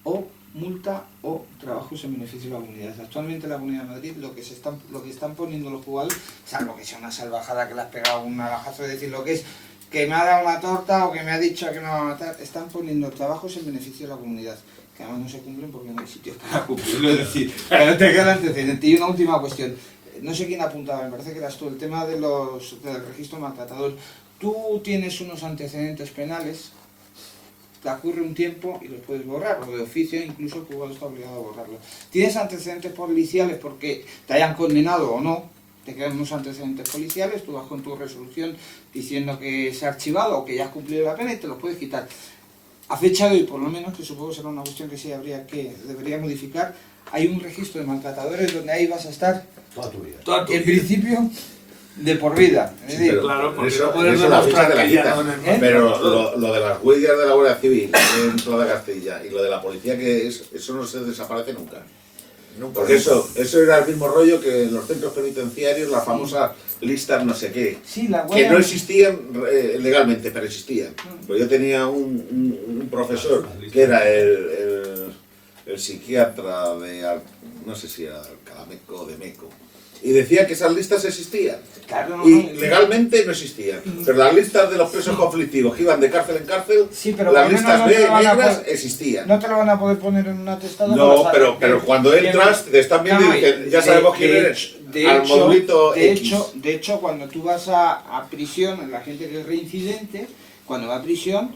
o multa o trabajos en beneficio de la comunidad. Actualmente en la Comunidad de Madrid lo que están poniendo los jugadores, salvo que sea una salvajada que le has pegado un navajazo de decir lo que es, que me ha dado una torta o que me ha dicho que me va a matar, están poniendo trabajos en beneficio de la comunidad, que además no se cumplen porque no hay sitios para cumplirlo, es decir, pero te queda el antecedente. Y una última cuestión, no sé quién apuntaba, me parece que eras tú, el tema del registro maltratador. Tú tienes unos antecedentes penales, transcurre un tiempo y los puedes borrar, o de oficio incluso el juzgado está obligado a borrarlo. Tienes antecedentes policiales porque te hayan condenado o no, te quedan unos antecedentes policiales, tú vas con tu resolución diciendo que se ha archivado o que ya has cumplido la pena y te los puedes quitar. A fecha de hoy, por lo menos, que supongo que será una cuestión que sí debería modificar, hay un registro de maltratadores donde ahí vas a estar Toda tu vida. en principio de por vida. Es decir, Claro, porque eso, no puedes eso la demostrar ficha te la que ya quitas. no eres Pero lo de las huellas de la Guardia Civil en toda Castilla y lo de la policía, que es, eso no se desaparece nunca. Porque eso era el mismo rollo que en los centros penitenciarios, las famosas listas no sé qué, sí, la que huella- no existían legalmente, pero existían. Pues yo tenía un profesor que era el psiquiatra de, no sé si era Alcalameco o de Meco, y decía que esas listas existían. Claro, no, Y no, legalmente no existían. Pero las listas de los presos conflictivos que iban de cárcel en cárcel, sí, pero las por lo menos listas no te lo van a negras poder- existían. no te lo van a poder poner en un atestado. No, pero pero cuando entras te están viendo y dicen, ya sabemos quién eres, al modulito X. De hecho, cuando tú vas a prisión, la gente que es reincidente, cuando va a prisión,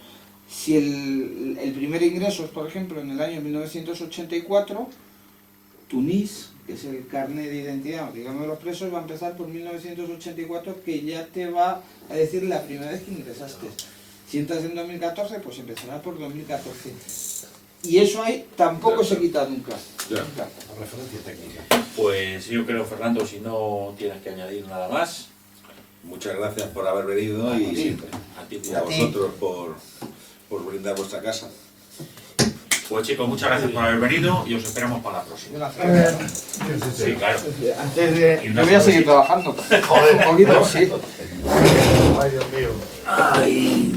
si el primer ingreso es, por ejemplo, en el año 1984, tu NIS, que es el carnet de identidad, digamos, de los presos, va a empezar por 1984, que ya te va a decir la primera vez que ingresaste. Si entras en 2014, pues empezará por 2014. Y eso ahí tampoco se quita nunca. Ya. Nunca. Referencia técnica. Pues yo creo, Fernando, si no tienes que añadir nada más, Muchas gracias por haber venido y siempre, a ti, a vosotros por brindar vuestra casa. Pues chicos, muchas gracias por haber venido y os esperamos para la próxima. Gracias. Sí, claro. Antes de... Y Yo una voy a seguir cervecita. trabajando. Un poquito, sí. Ay, Dios mío. Ay.